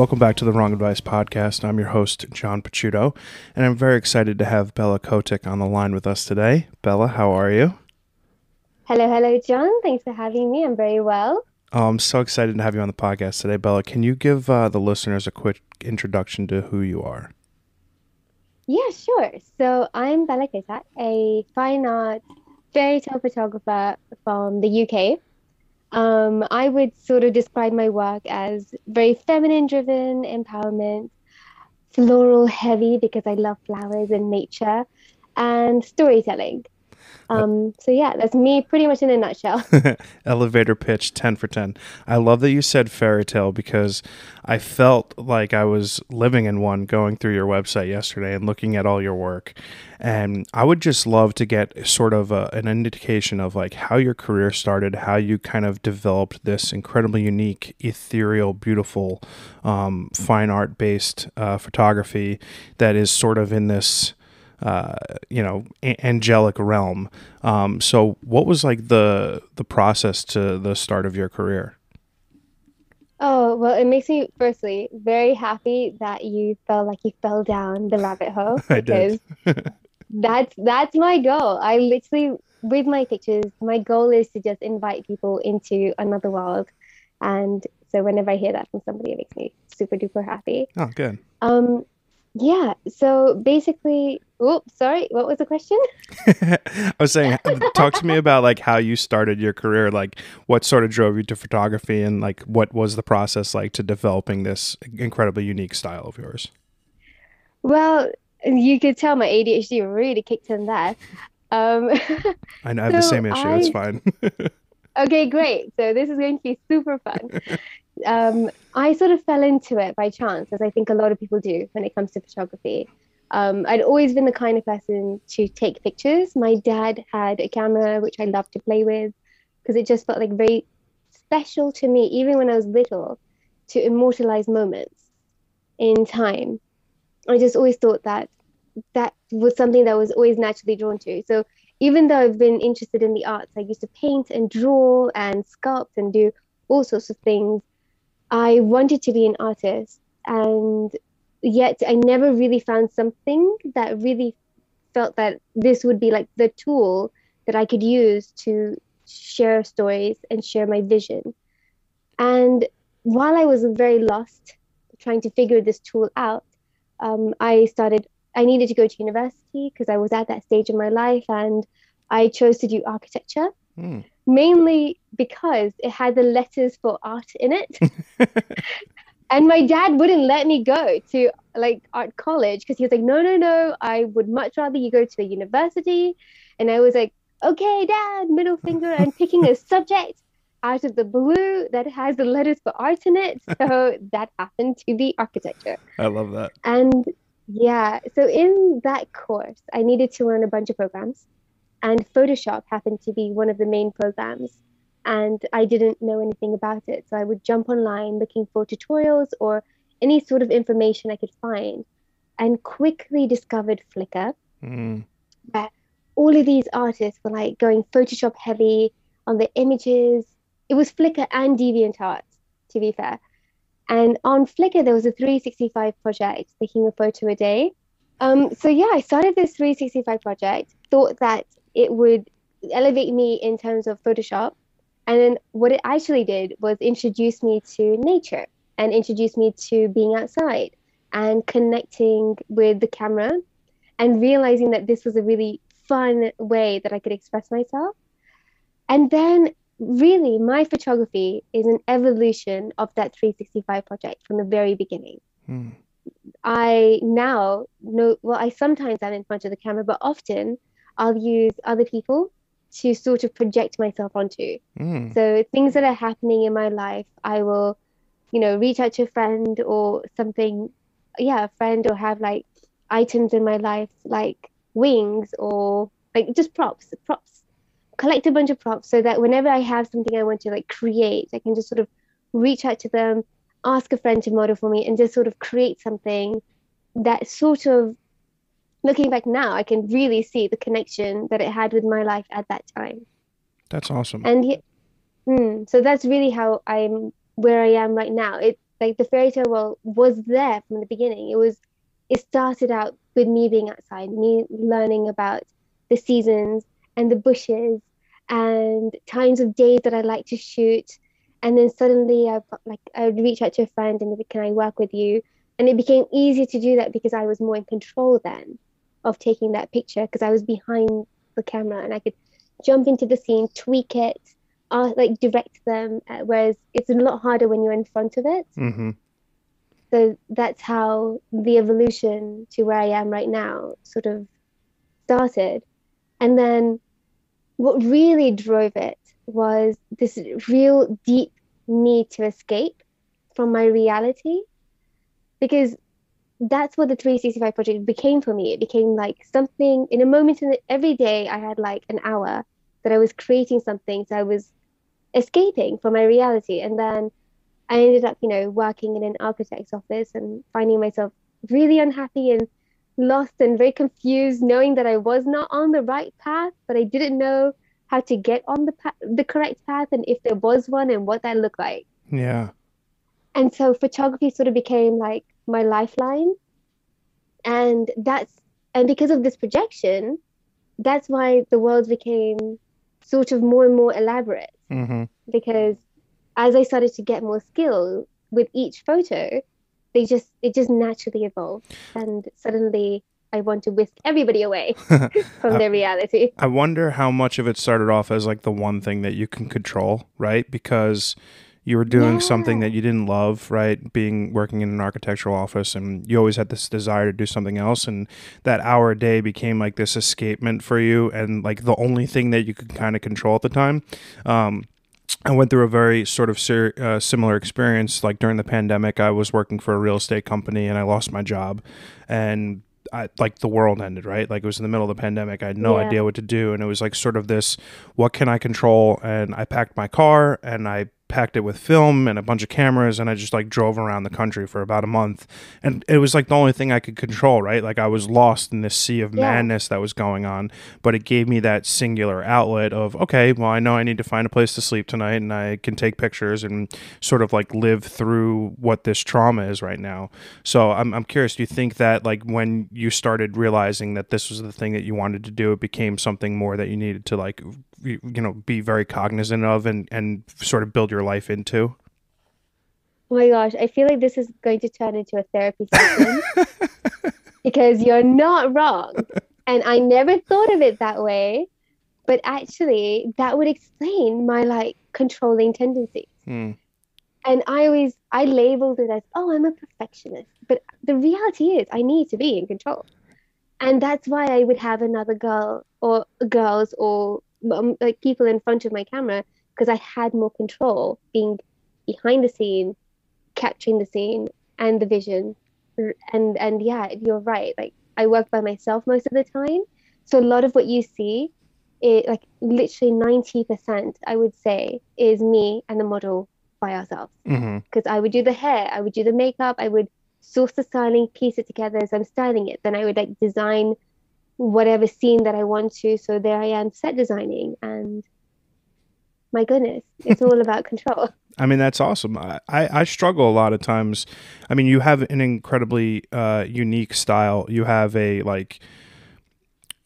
Welcome back to the Wrong Advice Podcast. I'm your host, John Pachuto, and I'm very excited to have Bella Kotak on the line with us today. Bella, how are you? Hello, John. Thanks for having me. I'm very well. Oh, I'm so excited to have you on the podcast today. Bella, can you give the listeners a quick introduction to who you are? Yeah, sure. So I'm Bella Kotak, a fine art fairy tale photographer from the UK. I would sort of describe my work as very feminine driven, empowerment, floral heavy because I love flowers and nature, and storytelling. So yeah, that's me pretty much in a nutshell. Elevator pitch, 10 for 10. I love that you said fairy tale because I felt like I was living in one going through your website yesterday and looking at all your work. And I would just love to get sort of an indication of like how your career started, how you kind of developed this incredibly unique, ethereal, beautiful, fine art based photography that is sort of in this angelic realm. So what was like the process to the start of your career? Oh, well, it makes me firstly very happy that you felt like you fell down the rabbit hole I did. because that's my goal. I literally, with my pictures, my goal is to just invite people into another world. And so whenever I hear that from somebody, it makes me super duper happy. Oh, good. Um, yeah, so basically, oops, sorry, what was the question? I was saying, talk to me about like how you started your career, like what sort of drove you to photography and like what was the process like to developing this incredibly unique style of yours? Well, you could tell my ADHD really kicked in there. Um, I know I have the so same issue. It's I, fine. okay, great. So this is going to be super fun. I sort of fell into it by chance, as I think a lot of people do when it comes to photography. I'd always been the kind of person to take pictures. My dad had a camera which I loved to play with because it just felt like very special to me, even when I was little, to immortalize moments in time. I just always thought that that was something that I was always naturally drawn to. So even though I've been interested in the arts, I used to paint and draw and sculpt and do all sorts of things. I wanted to be an artist, and yet I never really found something that really felt that this would be like the tool that I could use to share stories and share my vision. And while I was very lost trying to figure this tool out, I needed to go to university because I was at that stage in my life, and I chose to do architecture Hmm. mainly because it had the letters for art in it. And my dad wouldn't let me go to like art college because he was like, no, no, no, I would much rather you go to a university. And I was like, okay, dad, middle finger, and picking a subject out of the blue that has the letters for art in it. So that happened to be architecture. I love that. And yeah, so in that course, I needed to learn a bunch of programs, and Photoshop happened to be one of the main programs. And I didn't know anything about it. So I would jump online looking for tutorials or any sort of information I could find, and quickly discovered Flickr, Mm. where all of these artists were like going Photoshop heavy on the images. It was Flickr and DeviantArt, to be fair. And on Flickr, there was a 365 project, taking a photo a day. So yeah, I started this 365 project, thought that it would elevate me in terms of Photoshop. And then what it actually did was introduce me to nature and introduce me to being outside and connecting with the camera and realizing that this was a really fun way that I could express myself. And then really my photography is an evolution of that 365 project from the very beginning. Mm. I now know, well, I sometimes am in front of the camera, but often I'll use other people to sort of project myself onto. Mm. So things that are happening in my life, I will, reach out to a friend or something, yeah, a friend, or have like items in my life like wings or like just props, collect a bunch of props so that whenever I have something I want to like create, I can just sort of reach out to them, ask a friend to model for me, and just sort of create something that sort of, looking back now, I can really see the connection that it had with my life at that time. That's awesome. And so that's really how I'm where I am right now. like the fairy tale world was there from the beginning. It started out with me being outside, me learning about the seasons and the bushes and times of days that I like to shoot. And then suddenly I would reach out to a friend and be, can I work with you? And it became easier to do that because I was more in control then of taking that picture because I was behind the camera and I could jump into the scene, tweak it, like direct them. Whereas it's a lot harder when you're in front of it. Mm-hmm. So that's how the evolution to where I am right now sort of started. And then what really drove it was this real deep need to escape from my reality because that's what the 365 project became for me. It became like something in a moment every day I had like an hour that I was creating something. So I was escaping from my reality. And then I ended up, working in an architect's office and finding myself really unhappy and lost and very confused, knowing that I was not on the right path, but I didn't know how to get on the correct path and if there was one and what that looked like. Yeah. And so photography sort of became like my lifeline. And because of this projection, that's why the world became sort of more and more elaborate. Mm-hmm. Because as I started to get more skill with each photo, it just naturally evolved. And suddenly I want to whisk everybody away from their reality. I wonder how much of it started off as like the one thing that you can control, right? Because you were doing something that you didn't love, right? Working in an architectural office, and you always had this desire to do something else, and that hour a day became like this escapement for you, and like the only thing that you could kind of control at the time. I went through a very sort of similar experience. Like during the pandemic, I was working for a real estate company, and I lost my job, and like the world ended, right? Like it was in the middle of the pandemic. I had no idea what to do. And it was like sort of this, what can I control? And I packed my car and I packed it with film and a bunch of cameras, and I just like drove around the country for about a month, and it was like the only thing I could control, right? Like I was lost in this sea of madness that was going on, but it gave me that singular outlet of, okay, well, I know I need to find a place to sleep tonight, and I can take pictures and sort of like live through what this trauma is right now. So I'm curious, do you think that like when you started realizing that this was the thing that you wanted to do, it became something more that you needed to like be very cognizant of and sort of build your life into? Oh my gosh, I feel like this is going to turn into a therapy session because you're not wrong. And I never thought of it that way, but actually that would explain my like controlling tendencies. And I labeled it as, oh, I'm a perfectionist. But the reality is I need to be in control. And that's why I would have another girl or girls or like people in front of my camera, because I had more control being behind the scene, capturing the scene and the vision. And yeah, you're right. Like I work by myself most of the time. So a lot of what you see, like literally 90%, I would say, is me and the model by ourselves. Because I would do the hair, I would do the makeup, I would source the styling, piece it together as I'm styling it. Then I would like design whatever scene that I want to. So there I am set designing, and my goodness, it's all about control. I mean, that's awesome. I struggle a lot of times. I mean, you have an incredibly unique style. You have an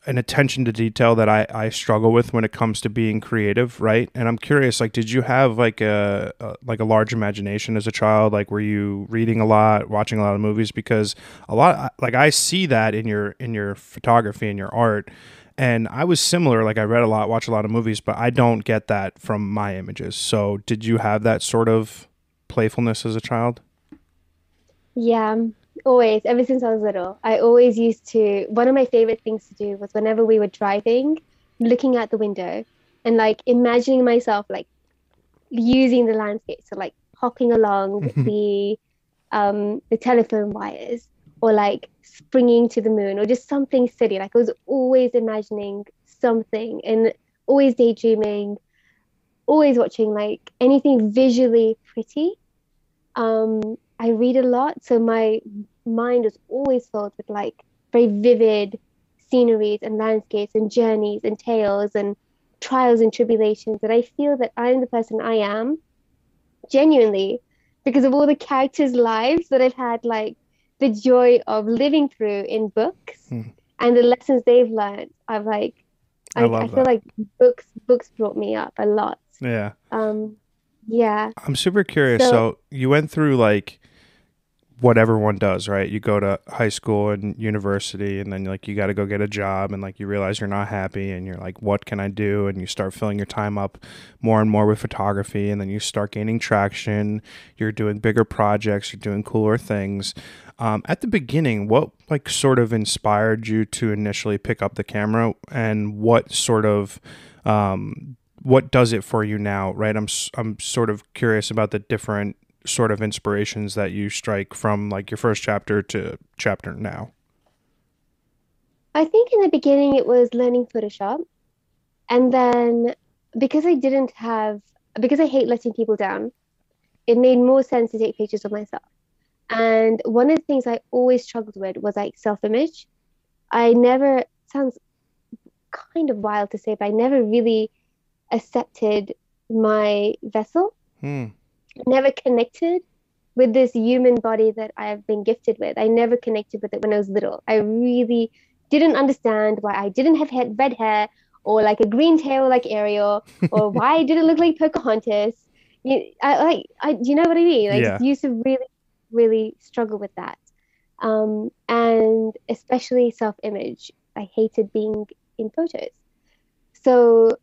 attention to detail that I struggle with when it comes to being creative, right? And I'm curious, like, did you have like a large imagination as a child? Like, were you reading a lot, watching a lot of movies? Because I see that in your photography and your art. And I was similar, like I read a lot, watched a lot of movies, but I don't get that from my images. So did you have that sort of playfulness as a child? Yeah, always, ever since I was little. I always used to, one of my favorite things to do was whenever we were driving, looking out the window and like imagining myself like using the landscape. So like hopping along the telephone wires, or like springing to the moon, or just something silly. Like I was always imagining something and always daydreaming, always watching like anything visually pretty. I read a lot, so my mind was always filled with like very vivid sceneries and landscapes and journeys and tales and trials and tribulations. And I feel that I'm the person I am genuinely because of all the characters' lives that I've had like the joy of living through in books Hmm. and the lessons they've learned. I've like I I love feel that. like books brought me up a lot. Yeah. Um, yeah. I'm super curious. So So you went through like what everyone does, right? You go to high school and university, and then like you got to go get a job, and like you realize you're not happy, and you're like, what can I do? And you start filling your time up more and more with photography, and then you start gaining traction. You're doing bigger projects, you're doing cooler things. At the beginning, what like sort of inspired you to initially pick up the camera, and what sort of what does it for you now, right? I'm sort of curious about the different sort of inspirations that you strike from like your first chapter to chapter now. I think in the beginning it was learning Photoshop. And then because I didn't have, because I hate letting people down, it made more sense to take pictures of myself. And one of the things I always struggled with was like self-image. I never, sounds kind of wild to say, but I never really accepted my vessel, Hmm. never connected with this human body that I've been gifted with. I never connected with it when I was little. I really didn't understand why I didn't have red hair or like a green tail like Ariel or why I didn't look like Pocahontas. Do you know what I mean? I just Yeah. used to really, really struggle with that. And especially self-image. I hated being in photos. So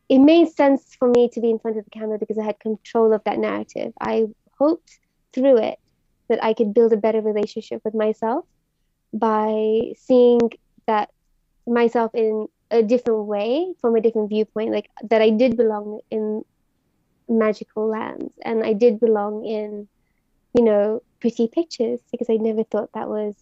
it made sense for me to be in front of the camera because I had control of that narrative. I hoped through it that I could build a better relationship with myself by seeing that myself in a different way, from a different viewpoint, like that I did belong in magical lands and I did belong in, pretty pictures because I never thought that was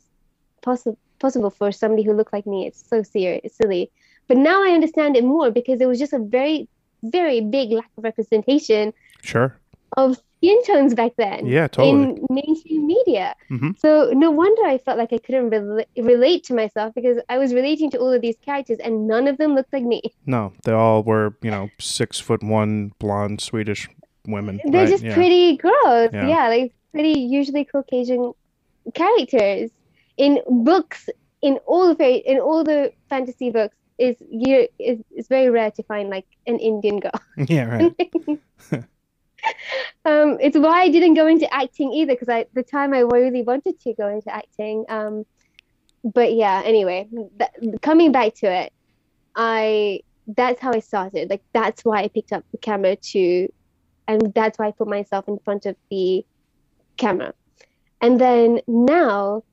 possible for somebody who looked like me. It's so serious, silly. But now I understand it more because it was just a very, very big lack of representation Sure. of skin tones back then Yeah, totally. in mainstream media. Hmm. So no wonder I felt like I couldn't relate to myself because I was relating to all of these characters and none of them looked like me. No, they all were, 6'1" blonde Swedish women, They're right? just Yeah. pretty girls. Yeah. Yeah, like pretty usually Caucasian characters in books in all the fantasy books is very rare to find like an Indian girl. Yeah, right. It's why I didn't go into acting either because I the time I really wanted to go into acting. But yeah, anyway, coming back to it, I that's how I started. Like that's why I picked up the camera too, and that's why I put myself in front of the camera. And then now,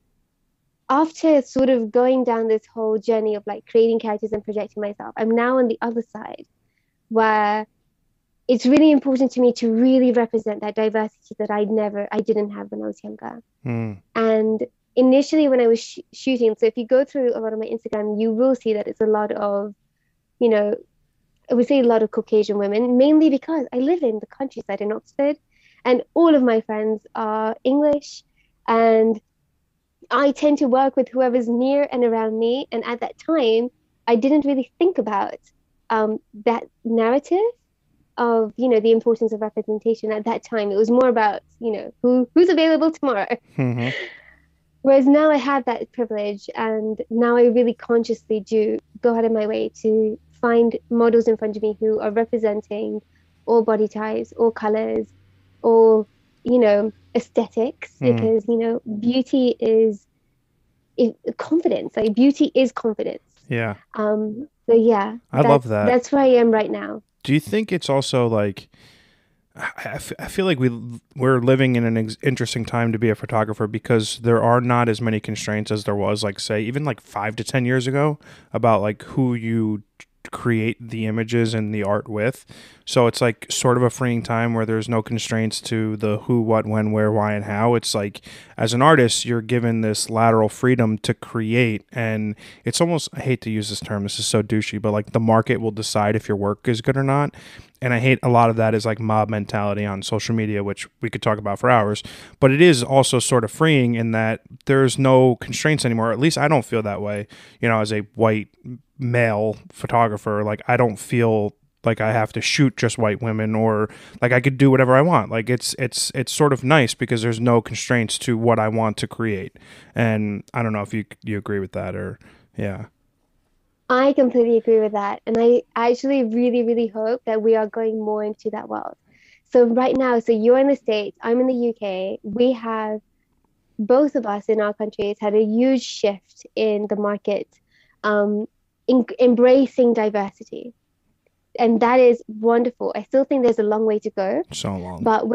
after sort of going down this whole journey of like creating characters and projecting myself, I'm now on the other side where it's really important to me to really represent that diversity that I didn't have when I was younger. Hmm. And initially, when I was shooting, so if you go through a lot of my Instagram, you will see that it's a lot of, you know, I would say a lot of Caucasian women, mainly because I live in the countryside in Oxford, and all of my friends are English, and I tend to work with whoever's near and around me. And at that time, I didn't really think about that narrative of, the importance of representation at that time. It was more about, who's available tomorrow. Hmm. Whereas now I have that privilege, and now I really consciously do go out of my way to find models in front of me who are representing all body types, all colors, all, aesthetics, Hmm. because, beauty is confidence. Like beauty is confidence. Yeah. So yeah, I love that. that's where I am right now. Do you think it's also like I feel like we're living in an interesting time to be a photographer because there are not as many constraints as there was, like say even like 5 to 10 years ago, about like who you create the images and the art with. So it's like sort of a freeing time where there's no constraints to the who, what, when, where, why, and how. It's like as an artist, you're given this lateral freedom to create, and it's almost, I hate to use this term, this is so douchey, but like the market will decide if your work is good or not. And I hate a lot of that is like mob mentality on social media, which we could talk about for hours. But it is also sort of freeing in that there's no constraints anymore. At least I don't feel that way. As a white male photographer, like I don't feel like I have to shoot just white women, or like I could do whatever I want. Like it's sort of nice because there's no constraints to what I want to create. And I don't know if you agree with that, or yeah. I completely agree with that. And I actually really, really hope that we are going more into that world. So right now, so you're in the States, I'm in the UK. We have both of us in our countries had a huge shift in the market, embracing diversity. And that is wonderful. I still think there's a long way to go, So long. but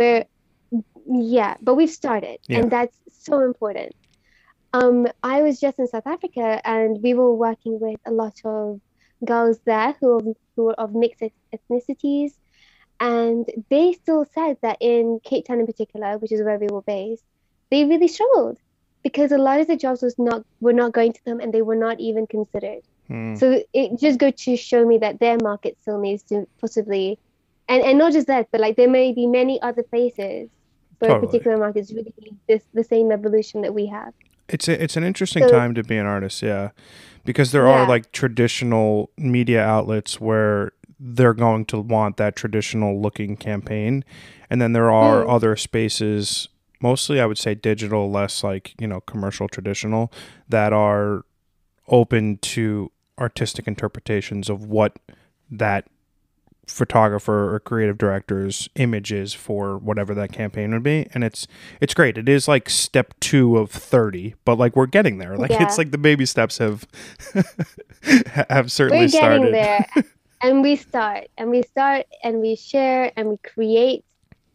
but we've started, Yeah. and that's so important. I was just in South Africa, and we were working with a lot of girls there who are of mixed ethnicities, and they still said that in Cape Town in particular, which is where we were based, they really struggled because a lot of the jobs were not going to them, and they were not even considered. So it just goes to show me that their market still needs to possibly, and not just that, but like there may be many other places where Totally. particular markets really need the same evolution that we have. It's an interesting So time to be an artist, yeah, because there are yeah, like traditional media outlets where they're going to want that traditional looking campaign, and then there are mm, other spaces, mostly I would say digital, less like, commercial traditional, that are open to artistic interpretations of what that photographer or creative director's image is for whatever that campaign would be. And it's great. It is like step 2 of 30, but like we're getting there. Like it's yeah, like the baby steps have have certainly we're getting started. there, and we start, and we share, and we create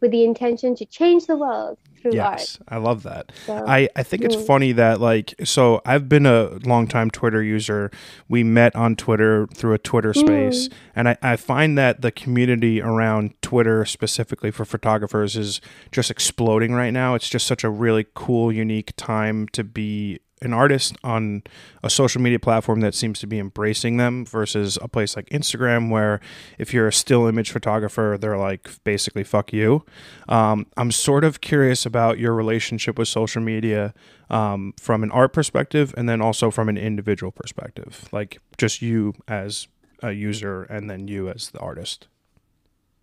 with the intention to change the world through art. Yes, I love that. So, I think it's mm, funny that like, so I've been a longtime Twitter user. We met on Twitter through a Twitter space, mm, and I find that the community around Twitter specifically for photographers is just exploding right now. It's just such a really cool, unique time to be an artist on a social media platform that seems to be embracing them versus a place like Instagram where if you're a still image photographer, they're like basically fuck you. I'm sort of curious about your relationship with social media, from an art perspective and then also from an individual perspective, like just you as a user and then you as the artist.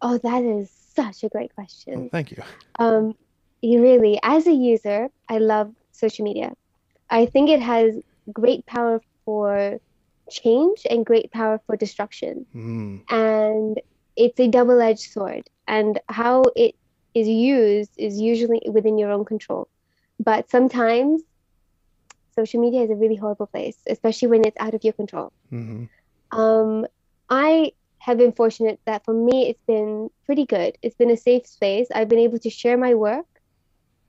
oh, that is such a great Well, question. thank you. Um, you really, as a user, I love social media. I think it has great power for change and great power for destruction. Mm, And it's a double-edged sword. And how it is used is usually within your own control. But sometimes social media is a really horrible place, especially when it's out of your control. mm-hmm. Um, I have been fortunate that for me, it's been pretty good. It's been a safe space. I've been able to share my work.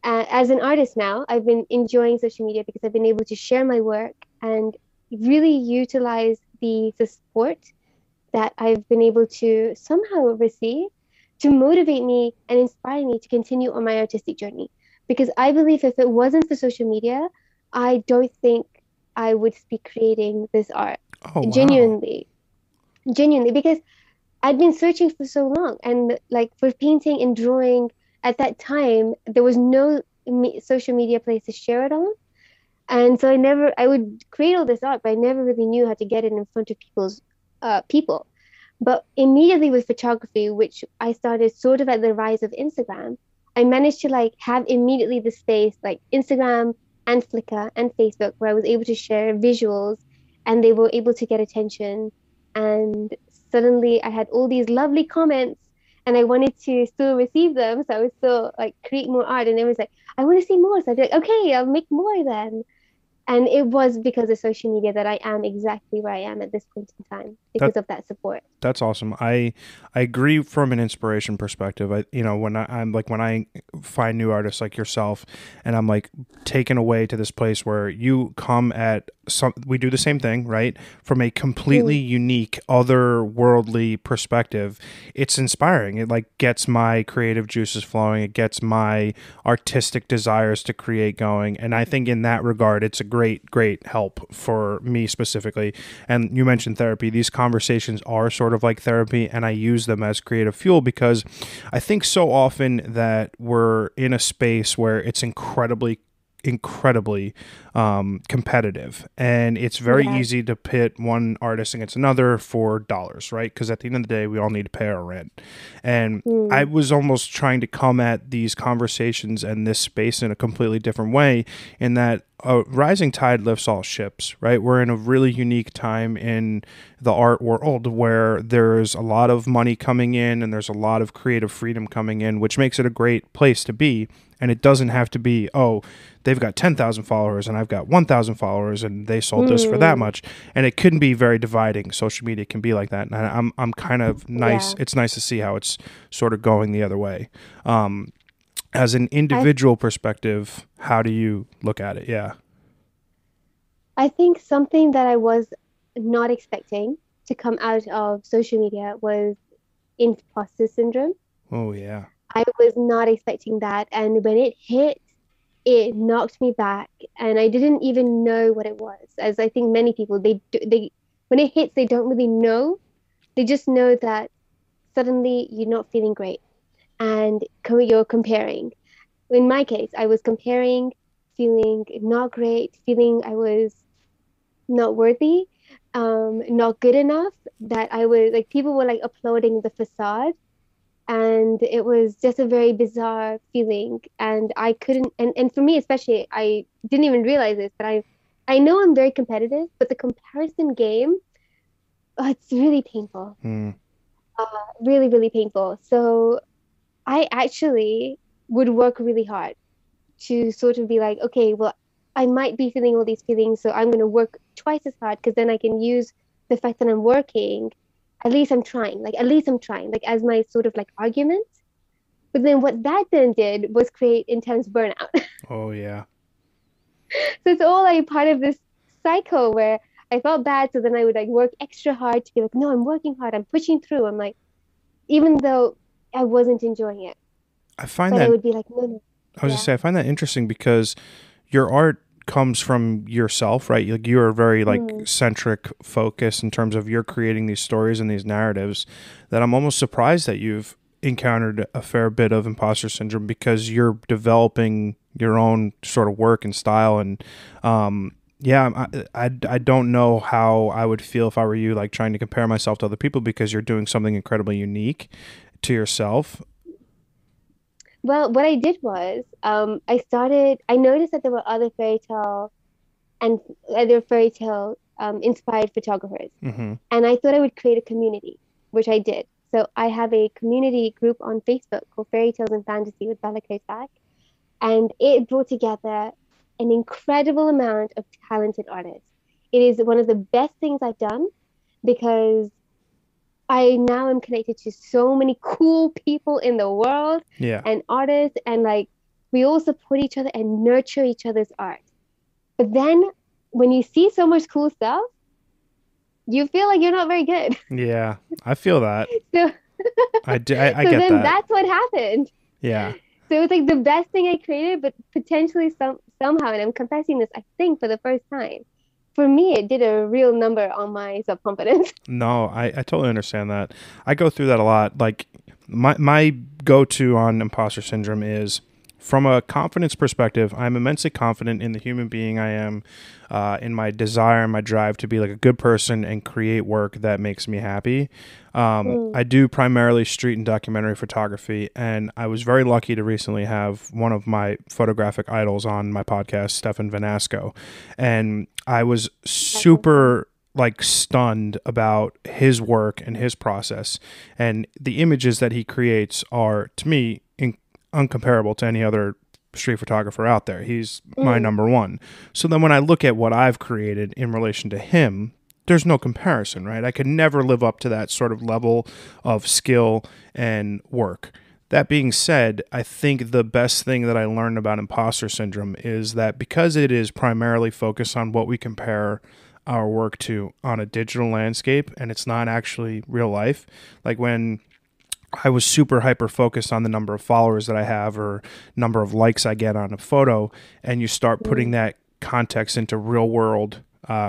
As an artist now, I've been enjoying social media because I've been able to share my work and really utilize the support that I've been able to somehow receive to motivate me and inspire me to continue on my artistic journey. Because I believe if it wasn't for social media, I don't think I would be creating this art. Oh, wow. Genuinely, genuinely, because I'd been searching for so long, and like for painting and drawing at that time, there was no social media place to share it on. And so I would create all this art, but I never really knew how to get it in front of people. But immediately with photography, which I started sort of at the rise of Instagram, I managed to like have immediately the space like Instagram and Flickr and Facebook where I was able to share visuals and they were able to get attention. And suddenly I had all these lovely comments and I wanted to still receive them. So I would still like create more art. And it was like, I want to see more. So I'd be like, okay, I'll make more then. And it was because of social media that I am exactly where I am at this point in time That because of that support. That's awesome. I agree from an inspiration perspective. I'm like when I find new artists like yourself, and I'm like taken away to this place where you come at we do the same thing, right? From a completely Mm, unique, otherworldly perspective. It's inspiring. It like gets my creative juices flowing. It gets my artistic desires to create going. And I think in that regard, it's a great help for me specifically. And you mentioned therapy. These conversations are sort of like therapy, and I use them as creative fuel because I think so often that we're in a space where it's incredibly incredibly competitive, and it's very easy to pit one artist against another for dollars, right? Because at the end of the day, we all need to pay our rent. And I was almost trying to come at these conversations and this space in a completely different way, in that a rising tide lifts all ships, right? We're in a really unique time in the art world where there's a lot of money coming in and there's a lot of creative freedom coming in, which makes it a great place to be. And it doesn't have to be, oh, they've got 10,000 followers and I've got 1,000 followers and they sold this for that much. And it can be very dividing. Social media can be like that. And I'm kind of nice. Yeah. It's nice to see how it's sort of going the other way. As an individual perspective, how do you look at it? Yeah. I think something that I was not expecting to come out of social media was imposter syndrome. Oh, yeah. I was not expecting that. And when it hit, it knocked me back. And I didn't even know what it was. As I think many people, they when it hits, they don't really know. They just know that suddenly you're not feeling great. And you're comparing. In my case, I was comparing, feeling not great, feeling I was not worthy, not good enough, that I was like, people were like applauding the facade. And it was just a very bizarre feeling. And I couldn't, and for me especially, I didn't even realize this, but I know I'm very competitive, but the comparison game, it's really painful. Really, really painful. So I actually would work really hard to sort of be like, okay, well, I might be feeling all these feelings, so I'm going to work twice as hard, because then I can use the fact that I'm working. At least I'm trying, like as my sort of like argument. But then what that then did was create intense burnout. Oh, yeah. So it's all like part of this cycle where I felt bad. So then I would like work extra hard to be like, no, I'm working hard. I'm pushing through. I'm like, even though I wasn't enjoying it. I find that I would be like, no. I was just say, I find that interesting because your art comes from yourself, right? Like you are very like centric focus in terms of you're creating these stories and these narratives, that I'm almost surprised that you've encountered a fair bit of imposter syndrome, because you're developing your own sort of work and style. And I don't know how I would feel if I were you, like trying to compare myself to other people, because you're doing something incredibly unique to yourself. Well, what I did was I noticed that there were other fairytale inspired photographers. And I thought I would create a community, which I did. So I have a community group on Facebook called Fairytales and Fantasy with Bella Kotak. And it brought together an incredible amount of talented artists. It is one of the best things I've done, because I now am connected to so many cool people in the world and artists, and like we all support each other and nurture each other's art. But then when you see so much cool stuff, you feel like you're not very good. Yeah, I feel that. So I get that. So then that's what happened. Yeah. So it's like the best thing I created, but potentially somehow, and I'm confessing this, I think for the first time, for me, it did a real number on my self-confidence. No, I totally understand that. I go through that a lot. Like my go-to on imposter syndrome is, from a confidence perspective, I'm immensely confident in the human being I am, in my desire and my drive to be like a good person and create work that makes me happy. I do primarily street and documentary photography, and I was very lucky to recently have one of my photographic idols on my podcast, Stefan Vanasco, and I was super like stunned about his work and his process, and the images that he creates are, to me, uncomparable to any other street photographer out there. He's my number one. So then when I look at what I've created in relation to him, there's no comparison, right? I could never live up to that sort of level of skill and work. That being said, I think the best thing that I learned about imposter syndrome is that because it is primarily focused on what we compare our work to on a digital landscape, and it's not actually real life, like when I was super hyper focused on the number of followers that I have or number of likes I get on a photo, and you start putting that context into real world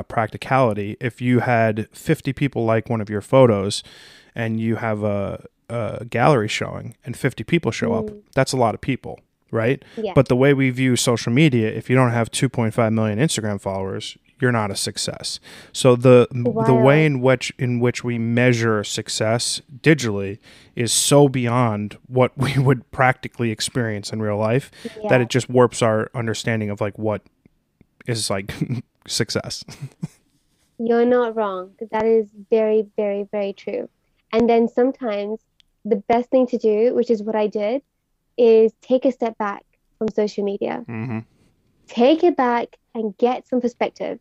practicality. If you had 50 people like one of your photos and you have a gallery showing and 50 people show up, that's a lot of people, right? Yeah. But the way we view social media, if you don't have 2.5 million Instagram followers, you're not a success. So the way Wild. in which we measure success digitally is so beyond what we would practically experience in real life that Yeah. it just warps our understanding of like what is like success. You're not wrong. That is very, very, very true. And then sometimes the best thing to do, which is what I did, is take a step back from social media. Mm-hmm. Take it back and get some perspective.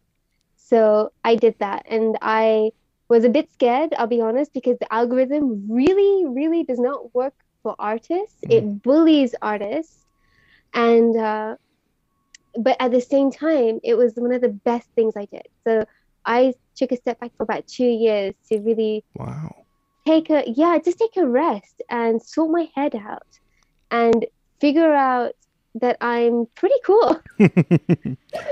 So I did that. And I was a bit scared, I'll be honest, because the algorithm really, really does not work for artists. Mm. It bullies artists. And but at the same time, it was one of the best things I did. So I took a step back for about 2 years to really Wow. just take a rest and sort my head out and figure out that I'm pretty cool.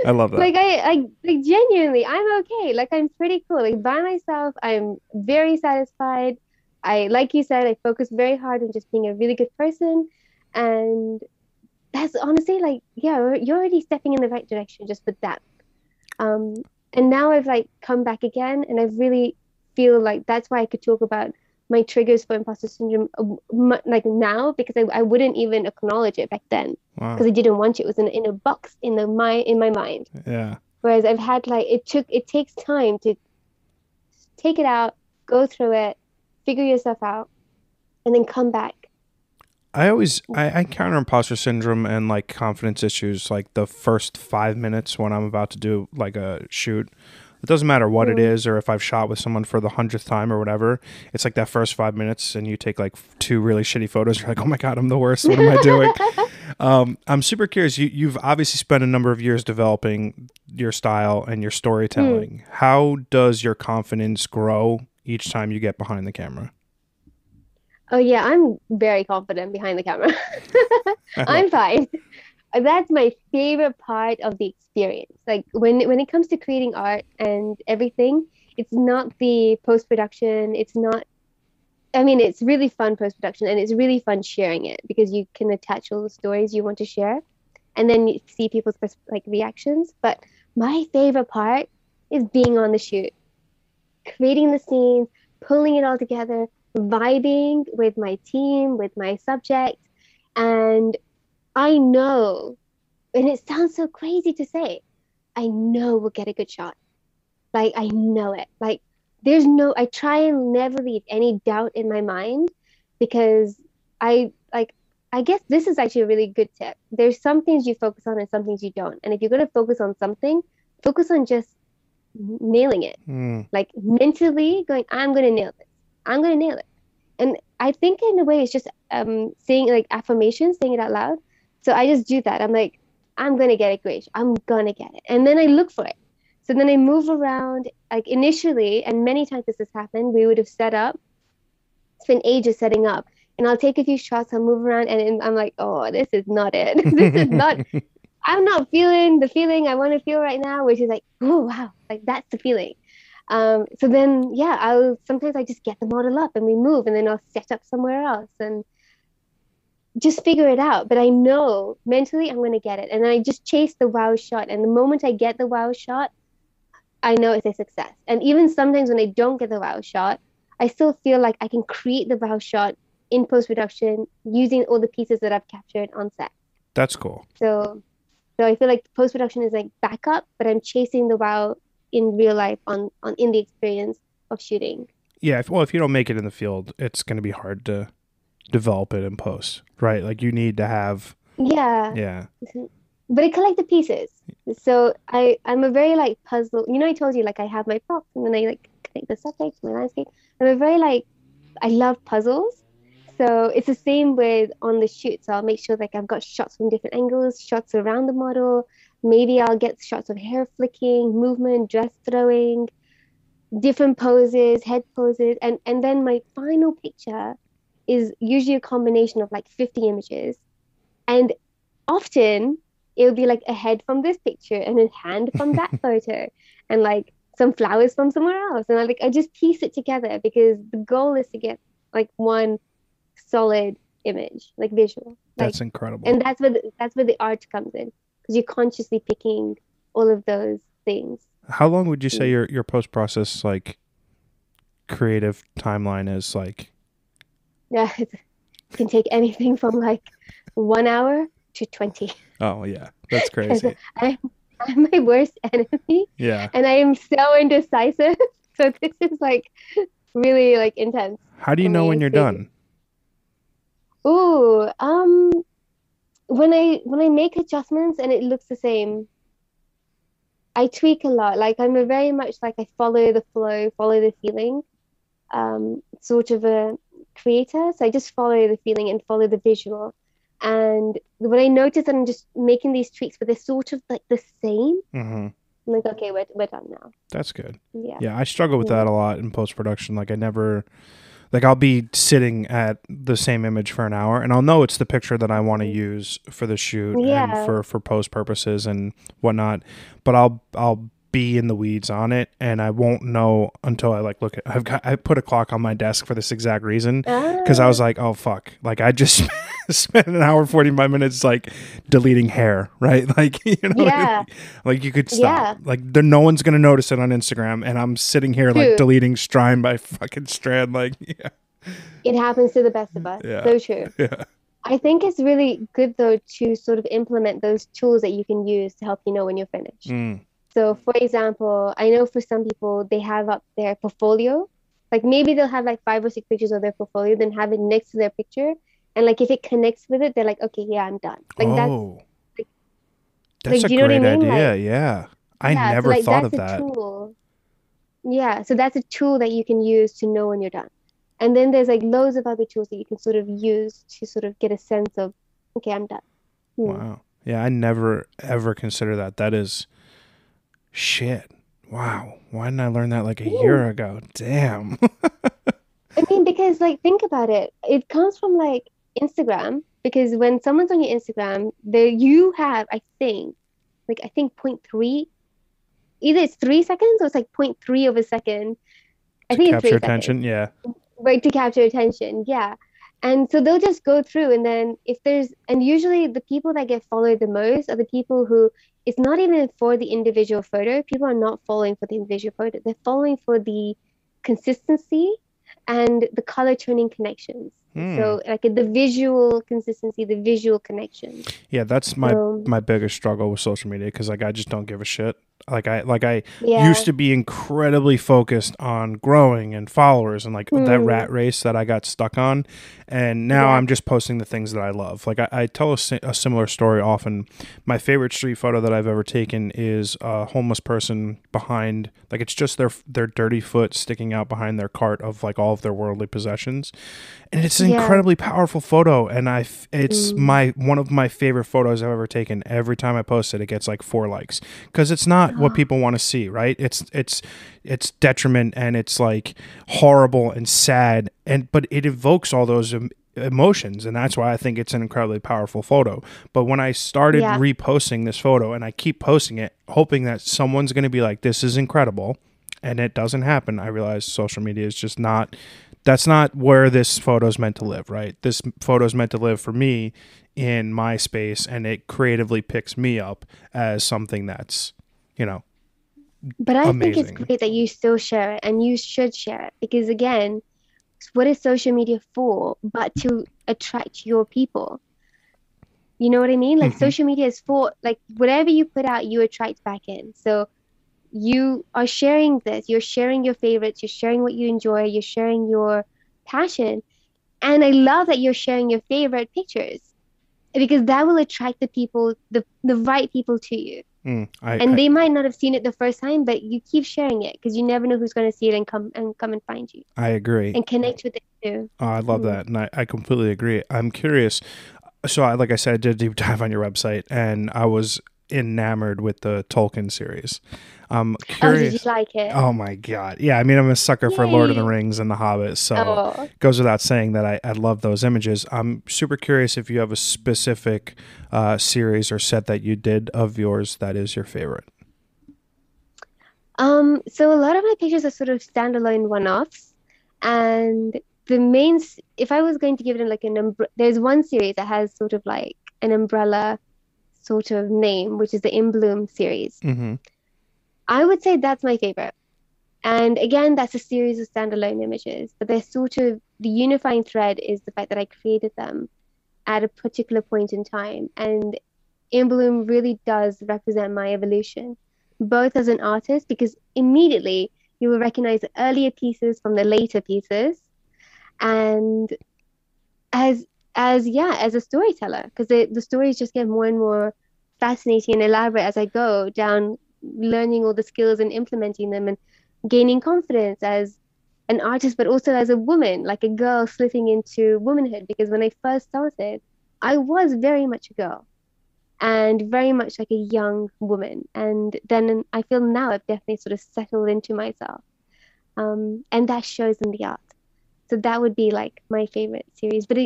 I love that. Like I like genuinely, I'm okay. Like I'm pretty cool. Like by myself, I'm very satisfied. Like you said, I focus very hard on just being a really good person. And that's honestly like, yeah, you're already stepping in the right direction just with that. Um, and now I've like come back again, and I really feel like that's why I could talk about my triggers for imposter syndrome like now, because I wouldn't even acknowledge it back then Wow. because I didn't want it. It was in a box in my mind. Yeah. Whereas I've had like it takes time to take it out, go through it, figure yourself out, and then come back. I encounter imposter syndrome and like confidence issues like the first 5 minutes when I'm about to do like a shoot. It doesn't matter what it Mm. is or if I've shot with someone for the 100th time or whatever. It's like that first 5 minutes and you take like two really shitty photos. You're like, oh my God, I'm the worst. What am I doing? I'm super curious. You've obviously spent a number of years developing your style and your Mm. storytelling. How does your confidence grow each time you get behind the camera? Oh yeah, I'm very confident behind the camera. I love I'm fine. That's my favorite part of the experience. Like when it comes to creating art and everything, it's not the post-production. It's not, I mean, it's really fun post-production and it's really fun sharing it because you can attach all the stories you want to share and then you see people's like reactions. But my favorite part is being on the shoot, creating the scenes, pulling it all together, vibing with my team, with my subject. And I know, and it sounds so crazy to say, I know we'll get a good shot. Like, I know it. Like, I try and never leave any doubt in my mind because like, I guess this is actually a really good tip. There's some things you focus on and some things you don't. And if you're going to focus on something, focus on just nailing it. Mm. Like, mentally going, I'm going to nail this. I'm going to nail it. And I think in a way it's just saying like affirmations, saying it out loud. So I just do that. I'm like, I'm gonna get it great. I'm gonna get it. And then I look for it. So then I move around. Like initially, and many times this has happened, we would have set up, spent ages setting up. And I'll take a few shots, I'll move around, and I'm like, oh, this is not it. This is not, I'm not feeling the feeling I want to feel right now, which is like, oh wow, like that's the feeling. So then, yeah, sometimes I just get the model up and we move, and then I'll set up somewhere else and just figure it out. But I know mentally I'm going to get it. And I just chase the wow shot. And the moment I get the wow shot, I know it's a success. And even sometimes when I don't get the wow shot, I still feel like I can create the wow shot in post-production using all the pieces that I've captured on set. That's cool. So I feel like post-production is like backup, but I'm chasing the wow in real life on in the experience of shooting. Yeah. If you don't make it in the field, it's going to be hard to develop it in post, right? Like you need to have, Yeah. yeah. But I collect the pieces. So I'm a very like puzzle. You know, I told you like I have my props and then I like connect the subject, my landscape. I'm a very like I love puzzles. So it's the same with on the shoot. So I'll make sure like I've got shots from different angles, shots around the model. Maybe I'll get shots of hair flicking, movement, dress throwing, different poses, head poses, and then my final picture is usually a combination of like 50 images. And often it'll be like a head from this picture and a hand from that photo and like some flowers from somewhere else. And I just piece it together because the goal is to get like one solid image, like visual. Like, That's incredible. and that's where the art comes in, because you're consciously picking all of those things. How long would you say Mm. your post process like creative timeline is like? Yeah, it can take anything from like 1 hour to 20. Oh yeah, that's Because crazy. I'm my worst enemy, Yeah. and I am so indecisive. So this is like really like intense How do you for know when me you're to. done? Ooh, when I make adjustments and it looks the same, I tweak a lot. Like I'm a very much like I follow the flow, follow the feeling, sort of a creator. So I just follow the feeling and follow the visual. And when I notice that I'm just making these tweaks, but they're sort of like the same, Mm-hmm. I'm like, okay, we're done now. That's good. Yeah. Yeah, I struggle with that Mm. a lot in post production. Like I never like I'll be sitting at the same image for an hour and I'll know it's the picture that I want to use for the shoot and Yeah. for post purposes and whatnot. But I'll be in the weeds on it and I won't know until I like look at I put a clock on my desk for this exact reason because I Ah, was like, oh fuck. Like I just spent an hour 45 minutes like deleting hair, right? Like yeah. like you could stop. Yeah. Like there no one's gonna notice it on Instagram and I'm sitting here like True. deleting strand by fucking strand like yeah. It happens to the best of us. Yeah. So true. Yeah. I think it's really good though to sort of implement those tools that you can use to help you know when you're finished. Mm. So, for example, I know for some people they have up their portfolio. Like maybe they'll have like 5 or 6 pictures of their portfolio, then have it next to their picture. And like if it connects with it, they're like, okay, yeah, I'm done. Like Oh, like, that's a do you know what I great mean? idea. Like, Yeah. I yeah, so never like thought that's of a that. tool. Yeah, so that's a tool that you can use to know when you're done. And then there's like loads of other tools that you can sort of use to sort of get a sense of, okay, I'm done. Hmm. Wow. Yeah, I never ever consider that. That is shit. Wow. Why didn't I learn that like a Hmm. year ago? Damn. I mean, because like think about it. It comes from like Instagram because when someone's on your Instagram, there you have, I think point three, either it's 3 seconds or it's like point three of a second. I To think it's capture 3 seconds, attention. Yeah. right, to capture attention. Yeah. And so they'll just go through and then if there's and usually the people that get followed the most are the people who it's not even for the individual photo. People are not following for the individual photo. They're following for the consistency and the color turning connections. Hmm. So like the visual consistency, the visual connections. Yeah, that's So my biggest struggle with social media because like I just don't give a shit. Like I used yeah. to be incredibly focused on growing and followers and like that Hmm. rat race that I got stuck on, and now Yeah. I'm just posting the things that I love. Like I tell a similar story often. My favorite street photo that I've ever taken is a homeless person behind like it's just their dirty foot sticking out behind their cart of like all of their worldly possessions, and it's an Yeah. incredibly powerful photo and it's Mm. my one of my favorite photos I've ever taken. Every time I post it it gets like 4 likes because it's not what Oh, people want to see, right? It's detriment and it's like horrible and sad and but it evokes all those emotions and that's why I think it's an incredibly powerful photo. But when I started yeah. reposting this photo and I keep posting it hoping that someone's going to be like this is incredible and it doesn't happen, I realize social media is just not that's not where this photo is meant to live, right? This photo is meant to live for me in my space, and it creatively picks me up as something that's, you know, But I think it's amazing. great that you still share it and you should share it because again, what is social media for but to attract your people? You know what I mean? Like Hmm. social media is for like whatever you put out, you attract back in. So you are sharing this, you're sharing your favorites, you're sharing what you enjoy, you're sharing your passion. And I love that you're sharing your favorite pictures because that will attract the people, the right people to you. Mm, And they might not have seen it the first time, but you keep sharing it because you never know who's going to see it and come and find you I agree. and connect with it too. I love Mm. that, and I completely agree. I'm curious. So, like I said, I did a deep dive on your website, and I was enamored with the Tolkien series. I'm Oh, did you curious. like it? Oh my god! Yeah, I mean, I'm a sucker for Lord of the Yay. Rings and The Hobbit, so Oh, it goes without saying that I love those images. I'm super curious if you have a specific series or set that you did of yours that is your favorite. so a lot of my pictures are sort of standalone one-offs, and if I was going to give it like there's one series that has sort of like an umbrella sort of name, which is the In Bloom series. Mm-hmm. I would say that's my favorite. And again, that's a series of standalone images, but they're sort of the unifying thread is the fact that I created them at a particular point in time. And In Bloom really does represent my evolution, both as an artist, because immediately you will recognize the earlier pieces from the later pieces, and as as a storyteller, because the stories just get more and more fascinating and elaborate as I go down, learning all the skills and implementing them and gaining confidence as an artist, but also as a woman, like a girl slipping into womanhood. Because when I first started, I was very much a girl and very much like a young woman. And then I feel now I've definitely sort of settled into myself. And that shows in the art. So that would be like my favorite series. But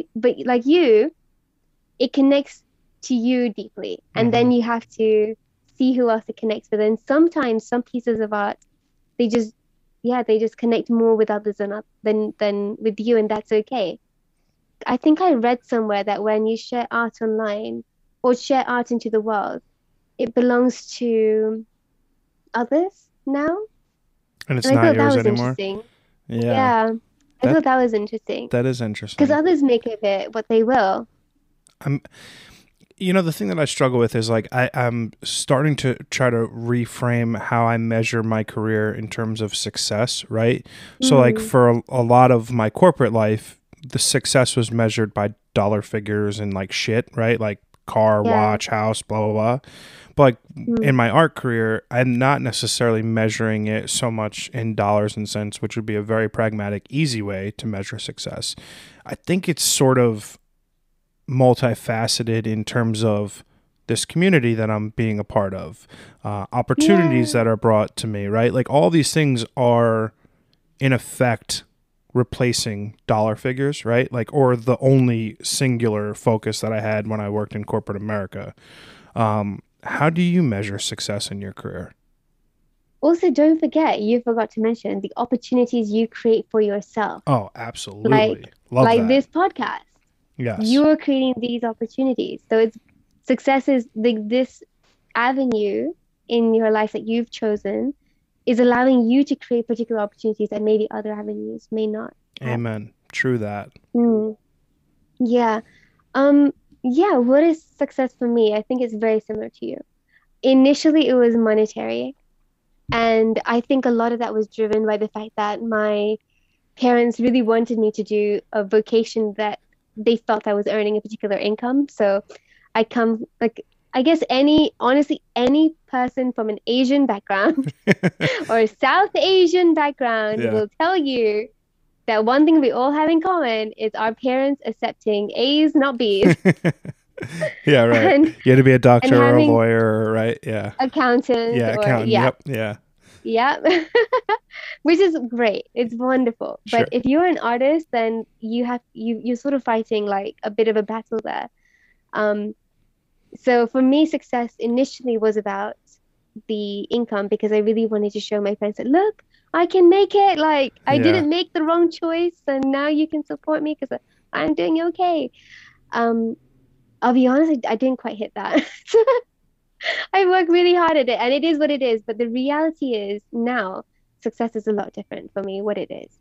like you, it connects to you deeply. And then you have to see who else it connects with. And sometimes some pieces of art, they just connect more with others than with you, and that's okay. I think I read somewhere that when you share art online or share art into the world, it belongs to others now. And it's And I not thought that yours was anymore. interesting. Yeah, Yeah, I that thought that was interesting that is because interesting. others make of it what they will. I'm, the thing that I struggle with is like I'm starting to try to reframe how I measure my career in terms of success, right? So like Mm, for a lot of my corporate life, the success was measured by dollar figures and like shit, right? Like car, yeah. watch, house, blah blah blah. But like in Mm, my art career, I'm not necessarily measuring it so much in dollars and cents, which would be a very pragmatic, easy way to measure success. I think it's sort of multifaceted in terms of this community that I'm being a part of, opportunities yeah. that are brought to me, right? Like all these things are in effect replacing dollar figures, right? Like, or the only singular focus that I had when I worked in corporate America. How do you measure success in your career? Also, don't forget, you forgot to mention the opportunities you create for yourself. Oh, Like absolutely. Love that. this podcast. Yes. You're creating these opportunities. So it's success is this avenue in your life that you've chosen is allowing you to create particular opportunities that maybe other avenues may not have. Amen. True that. Mm, yeah. Um, yeah, what is success for me? I think it's very similar to you. Initially, it was monetary, and I think a lot of that was driven by the fact that my parents really wanted me to do a vocation that they felt I was earning a particular income. So I come like I guess honestly any person from an Asian background or a South Asian background Yeah. will tell you that one thing we all have in common is our parents accepting A's, not B's, Yeah, right. and You had to be a and doctor or a having lawyer, right? Yeah. accountants Yeah, or accountant. yeah, Yep. Yeah. yeah. Which is great. It's wonderful. But Sure. if you're an artist, then you're sort of fighting like a bit of a battle there. Um, so for me, success initially was about the income because I really wanted to show my friends that look, I can make it. Like I Yeah. didn't make the wrong choice, and now you can support me because I'm doing okay. Um, I'll be honest, I didn't quite hit that. I work really hard at it, and it is what it is. But the reality is now success is a lot different for me. What it is,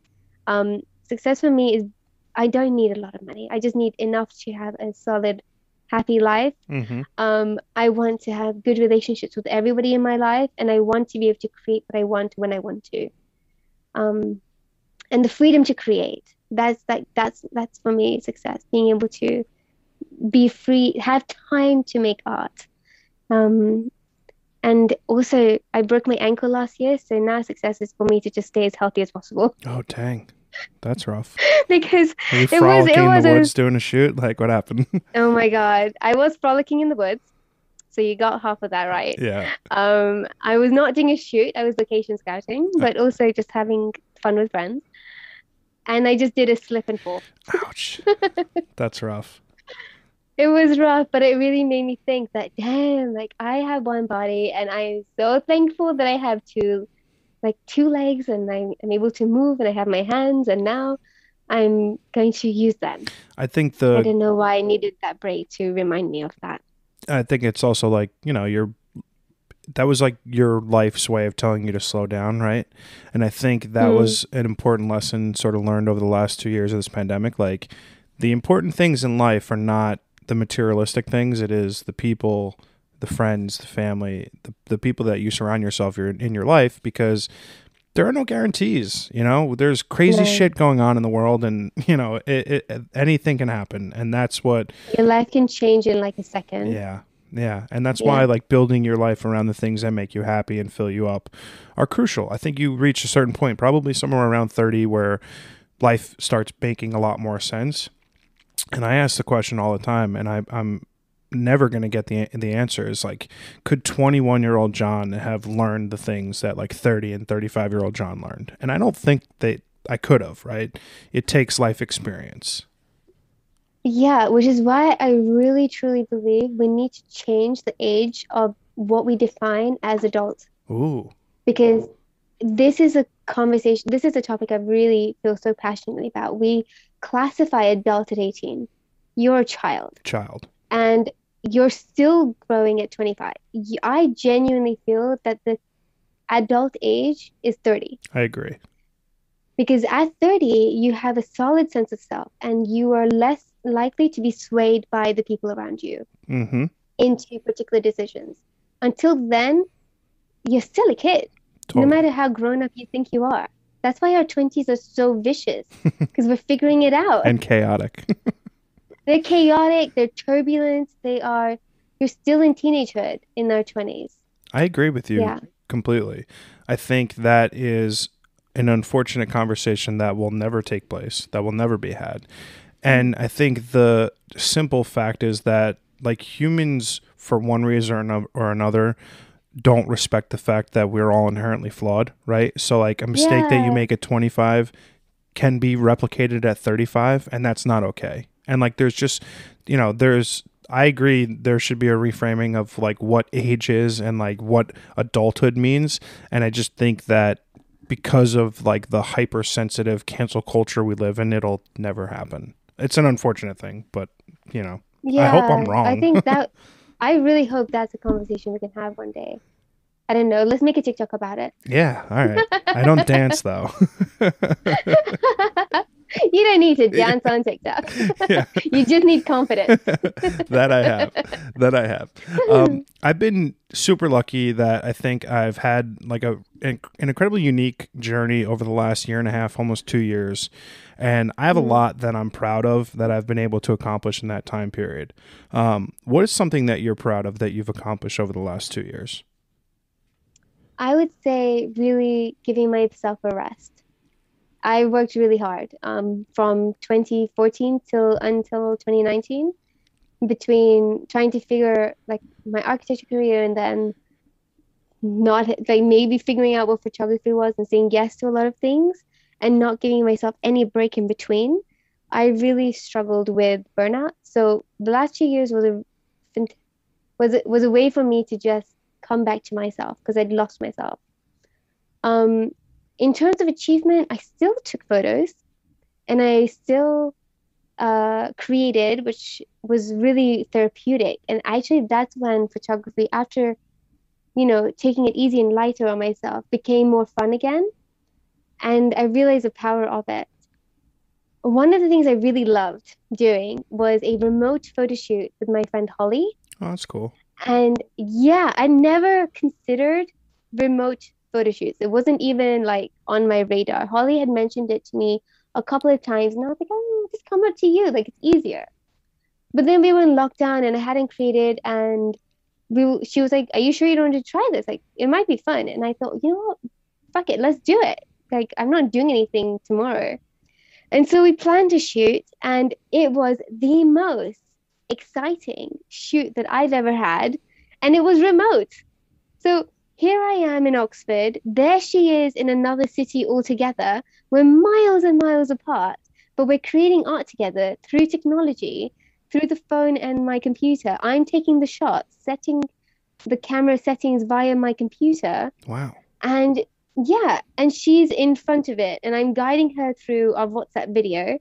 success for me is I don't need a lot of money. I just need enough to have a solid, happy life. Mm-hmm. I want to have good relationships with everybody in my life, and I want to be able to create what I want when I want to. Um, and the freedom to create. That's for me success. Being able to be free, have time to make art. Um, and also, I broke my ankle last year, so now success is for me to just stay as healthy as possible Oh, dang. That's rough. because Were you it frolicking in the was a woods doing a shoot? Like, what happened? oh my God, I was frolicking in the woods, so you got half of that right. Yeah. I was not doing a shoot, I was location scouting, but also just having fun with friends, and I just did a slip and fall. Ouch. That's rough. It was rough, but it really made me think that, damn, like I have one body, and I'm so thankful that I have two legs, and I'm able to move, and I have my hands, and now. I'm going to use them. I think I the don't know why I needed that break to remind me of that. I think it's also like, your that was like your life's way of telling you to slow down, right? And I think that Mm, was an important lesson sort of learned over the last 2 years of this pandemic. Like the important things in life are not the materialistic things. It is the people, the friends, the family, the people that you surround yourself in your life, because there are no guarantees. There's crazy no. shit going on in the world, and anything can happen. And that's what, Your life can change in like a second. yeah. Yeah. And that's why Yeah. like building your life around the things that make you happy and fill you up are crucial. I think you reach a certain point, probably somewhere around 30, where life starts making a lot more sense. And I ask the question all the time, and I'm never going to get the answer is like, could 21-year-old John have learned the things that like 30 and 35-year-old John learned? And I don't think that I could have, right? It takes life experience. Yeah, which is why I really truly believe we need to change the age of what we define as adults. Ooh, Because this is a conversation, this is a topic I really feel so passionately about. We classify adult at 18. You're a child child. and you're still growing at 25. I genuinely feel that the adult age is 30 I agree. because at 30, you have a solid sense of self and you are less likely to be swayed by the people around you Mm-hmm. into particular decisions. Until then, you're still a kid, no Totally. matter how grown up you think you are. That's why our 20s are so vicious, because we're figuring it out. And chaotic. They're chaotic, they're turbulent, you're still in teenagehood in our 20s. I agree with you Yeah. completely. I think that is an unfortunate conversation that will never take place, that will never be had. And I think the simple fact is that, like, humans, for one reason or another, don't respect the fact that we're all inherently flawed, right? So, like, a mistake that you Yeah. make at 25 can be replicated at 35, and that's not okay. And like there's just, I agree there should be a reframing of like what age is and like what adulthood means. And I just think that because of like the hypersensitive cancel culture we live in, it'll never happen. It's an unfortunate thing, but you know, I hope I'm Yeah. I wrong. think that I really hope that's a conversation we can have one day. I don't know. Let's make a TikTok about it. Yeah, all right. I don't dance though. You don't need to dance on TikTok. Yeah. You just need confidence. That I have. That I have. I've been super lucky that I think I've had like an incredibly unique journey over the last year and a half, almost 2 years. And I have a Mm. lot that I'm proud of that I've been able to accomplish in that time period. What is something that you're proud of that you've accomplished over the last 2 years? I would say really giving myself a rest. I worked really hard from 2014 till until 2019 between trying to figure like my architecture career and then not like maybe figuring out what photography was and saying yes to a lot of things and not giving myself any break in between. I really struggled with burnout. So the last 2 years was a way for me to just come back to myself because I'd lost myself. Um, in terms of achievement, I still took photos and I still created, which was really therapeutic. And actually, that's when photography, after taking it easy and lighter on myself, became more fun again. And I realized the power of it. One of the things I really loved doing was a remote photo shoot with my friend Holly. Oh, that's cool. And yeah, I never considered remote photo shoots. It wasn't even like on my radar. Holly had mentioned it to me a couple of times, and I was like, oh, just come up to you. Like it's easier. But then we were in lockdown and I hadn't created, and she was like, are you sure you don't want to try this? Like it might be fun. And I thought, you know what? Fuck it, let's do it. Like I'm not doing anything tomorrow. And so we planned to shoot, and it was the most exciting shoot that I've ever had. And it was remote. So here I am in Oxford. There she is in another city altogether. We're miles and miles apart, but we're creating art together through technology, through the phone and my computer. I'm taking the shots, setting the camera settings via my computer. Wow. And yeah, and she's in front of it, and I'm guiding her through our WhatsApp video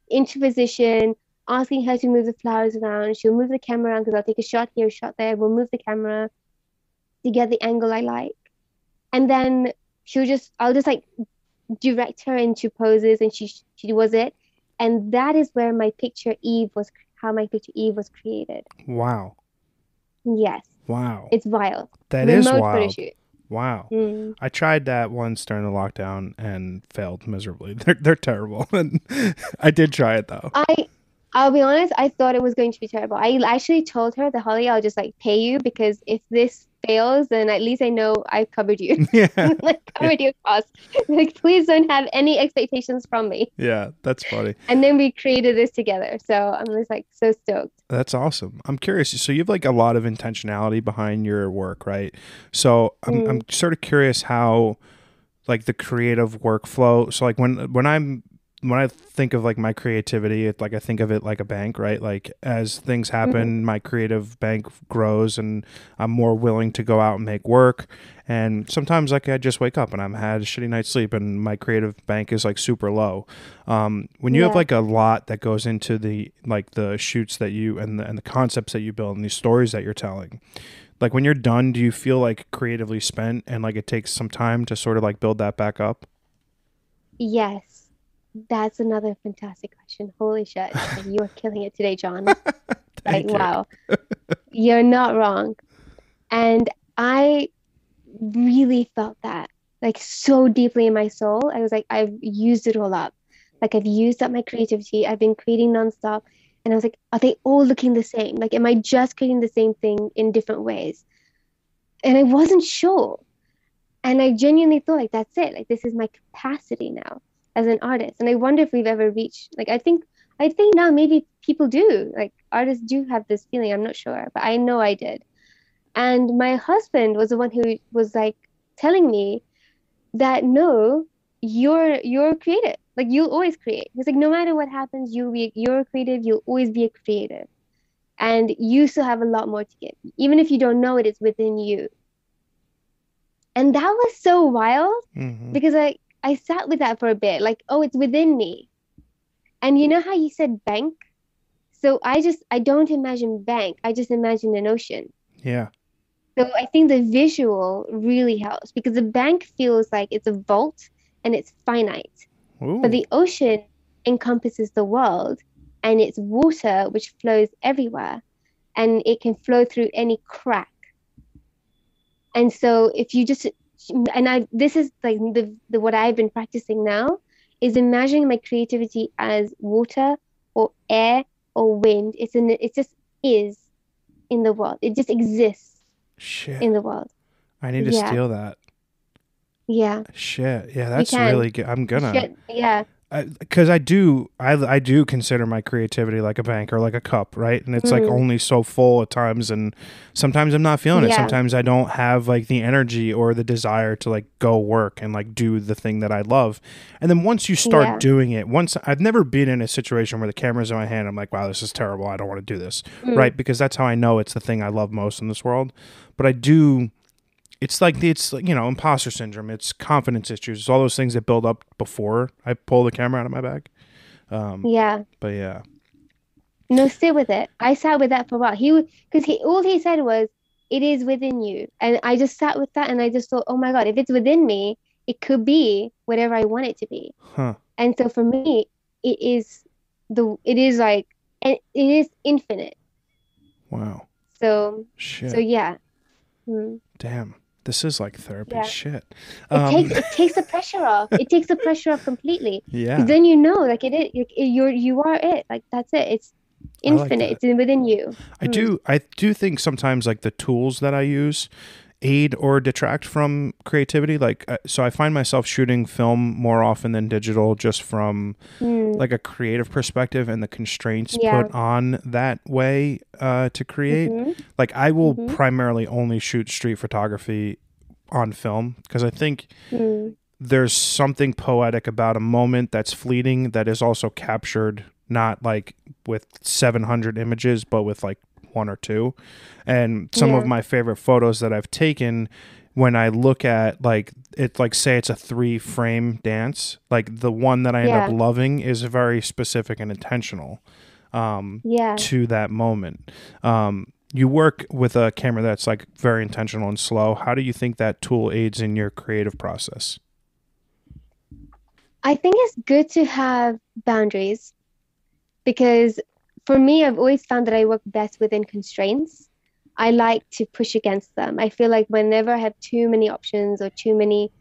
into position, asking her to move the flowers around. She'll move the camera around because I'll take a shot here, a shot there. We'll move the camera to get the angle I like. And then I'll just like direct her into poses and she was it. And that is where how my picture Eve was created. Wow. Yes. Wow. It's wild. That is Remote wild. photo shoot. Wow. Mm. I tried that once during the lockdown and failed miserably. They're terrible. And I did try it though. I'll be honest, I thought it was going to be terrible. I actually told her the Holly, I'll just like pay you because if this fails, then at least I know I covered you. Yeah. Like covered your costs. Like please don't have any expectations from me. Yeah, that's funny. And then we created this together. So I'm just like so stoked. That's awesome. I'm curious. So you have like a lot of intentionality behind your work, right? So I'm sort of curious how like the creative workflow. So like when I think of like my creativity, like I think of it like a bank, right? Like as things happen, my creative bank grows and I'm more willing to go out and make work. And sometimes like I just wake up and I've had a shitty night's sleep and my creative bank is like super low. When you have like a lot that goes into the like the shoots that you and the concepts that you build and these stories that you're telling, like when you're done, do you feel like creatively spent and like it takes some time to sort of like build that back up? Yes. That's another fantastic question. Holy shit. Like, you are killing it today, John. Like, wow. You're not wrong. And I really felt that like so deeply in my soul. I was like, I've used it all up. Like I've used up my creativity. I've been creating nonstop. And I was like, are they all looking the same? Like, am I just creating the same thing in different ways? And I wasn't sure. And I genuinely thought like, that's it. Like, this is my capacity now as an artist. And I wonder if we've ever reached, like, I think now maybe people do, like artists do have this feeling. I'm not sure, but I know I did. And my husband was the one who was like telling me that no, you're creative. Like you'll always create. He's like, no matter what happens, you're creative, you'll always be a creative. And you still have a lot more to give. Even if you don't know it, it's within you. And that was so wild because I sat with that for a bit, like, oh, it's within me. And you know how you said bank? So I don't imagine bank. I just imagine an ocean. Yeah. So I think the visual really helps because the bank feels like it's a vault and it's finite. Ooh. But the ocean encompasses the world and it's water which flows everywhere and it can flow through any crack. And so if you just, this is like the what I've been practicing now is imagining my creativity as water or air or wind. It just is in the world. It just exists. Shit. In the world. I need to steal that. Yeah. Shit. Yeah, that's really good. I'm gonna. Shit. Yeah. Because I do consider my creativity like a bank or like a cup, right? And it's like only so full at times, and sometimes I'm not feeling it. Sometimes I don't have like the energy or the desire to like go work and like do the thing that I love. And then once you start doing it, I've never been in a situation where the camera's in my hand, I'm like, wow, this is terrible. I don't want to do this, right? Because that's how I know it's the thing I love most in this world. But I do. It's like imposter syndrome. It's confidence issues. It's all those things that build up before I pull the camera out of my bag. But yeah. No, sit with it. I sat with that for a while. All he said was, "It is within you," and I just sat with that, and I just thought, "Oh my God, if it's within me, it could be whatever I want it to be." Huh. And so for me, it is infinite. Wow. So. Shit. So yeah. Damn. This is like therapy shit. It takes the pressure off. It takes the pressure off completely. Yeah. Then like it is. You are it. Like that's it. It's infinite. It's within you. I do think sometimes like the tools that I use aid or detract from creativity. Like so I find myself shooting film more often than digital just from like a creative perspective and the constraints put on that way to create. Like I will primarily only shoot street photography on film because I think there's something poetic about a moment that's fleeting that is also captured not like with 700 images but with like one or two. And some of my favorite photos that I've taken when I look at like it, like say it's a 3-frame dance, like the one that I end up loving is very specific and intentional to that moment. You work with a camera that's like very intentional and slow. How do you think that tool aids in your creative process? I think it's good to have boundaries because for me, I've always found that I work best within constraints. I like to push against them. I feel like whenever I have too many options or too many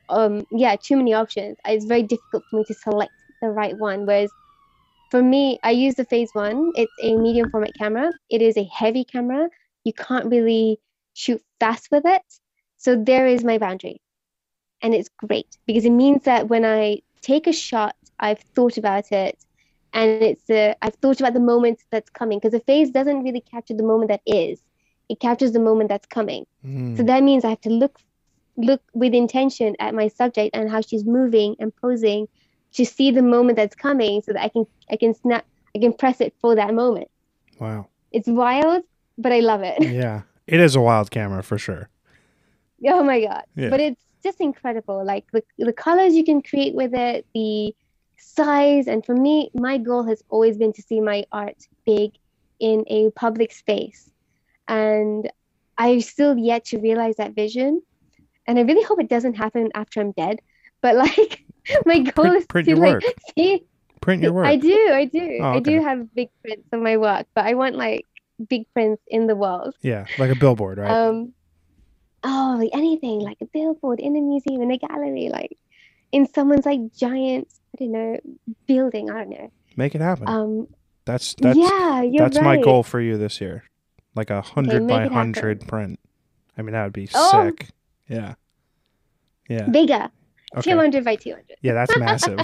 options, it's very difficult for me to select the right one. Whereas for me, I use the Phase 1. It's a medium format camera. It is a heavy camera. You can't really shoot fast with it. So there is my boundary. And it's great because it means that when I take a shot, I've thought about it, and I've thought about the moment that's coming, because the phase doesn't really capture the moment that is. It captures the moment that's coming. So that means I have to look with intention at my subject and how she's moving and posing to see the moment that's coming, so that I can press it for that moment. Wow. It's wild, but I love it. Yeah. It is a wild camera for sure. Oh my God. Yeah. But it's just incredible. Like the colors you can create with it, the size. And for me, my goal has always been to see my art big in a public space. And I've still yet to realize that vision. And I really hope it doesn't happen after I'm dead. But like my goal is print to your like work. see. Print your work. I do. Oh, I do have big prints of my work, but I want like big prints in the world. Yeah, like a billboard, right? Like anything, like a billboard in a museum, in a gallery, like in someone's like giant, I don't know, building. I don't know. Make it happen. That's you're my right. goal for you this year, like 100 by 100 print. I mean, that would be sick. Yeah. Bigger. Okay. 200 by 200. Yeah, that's massive.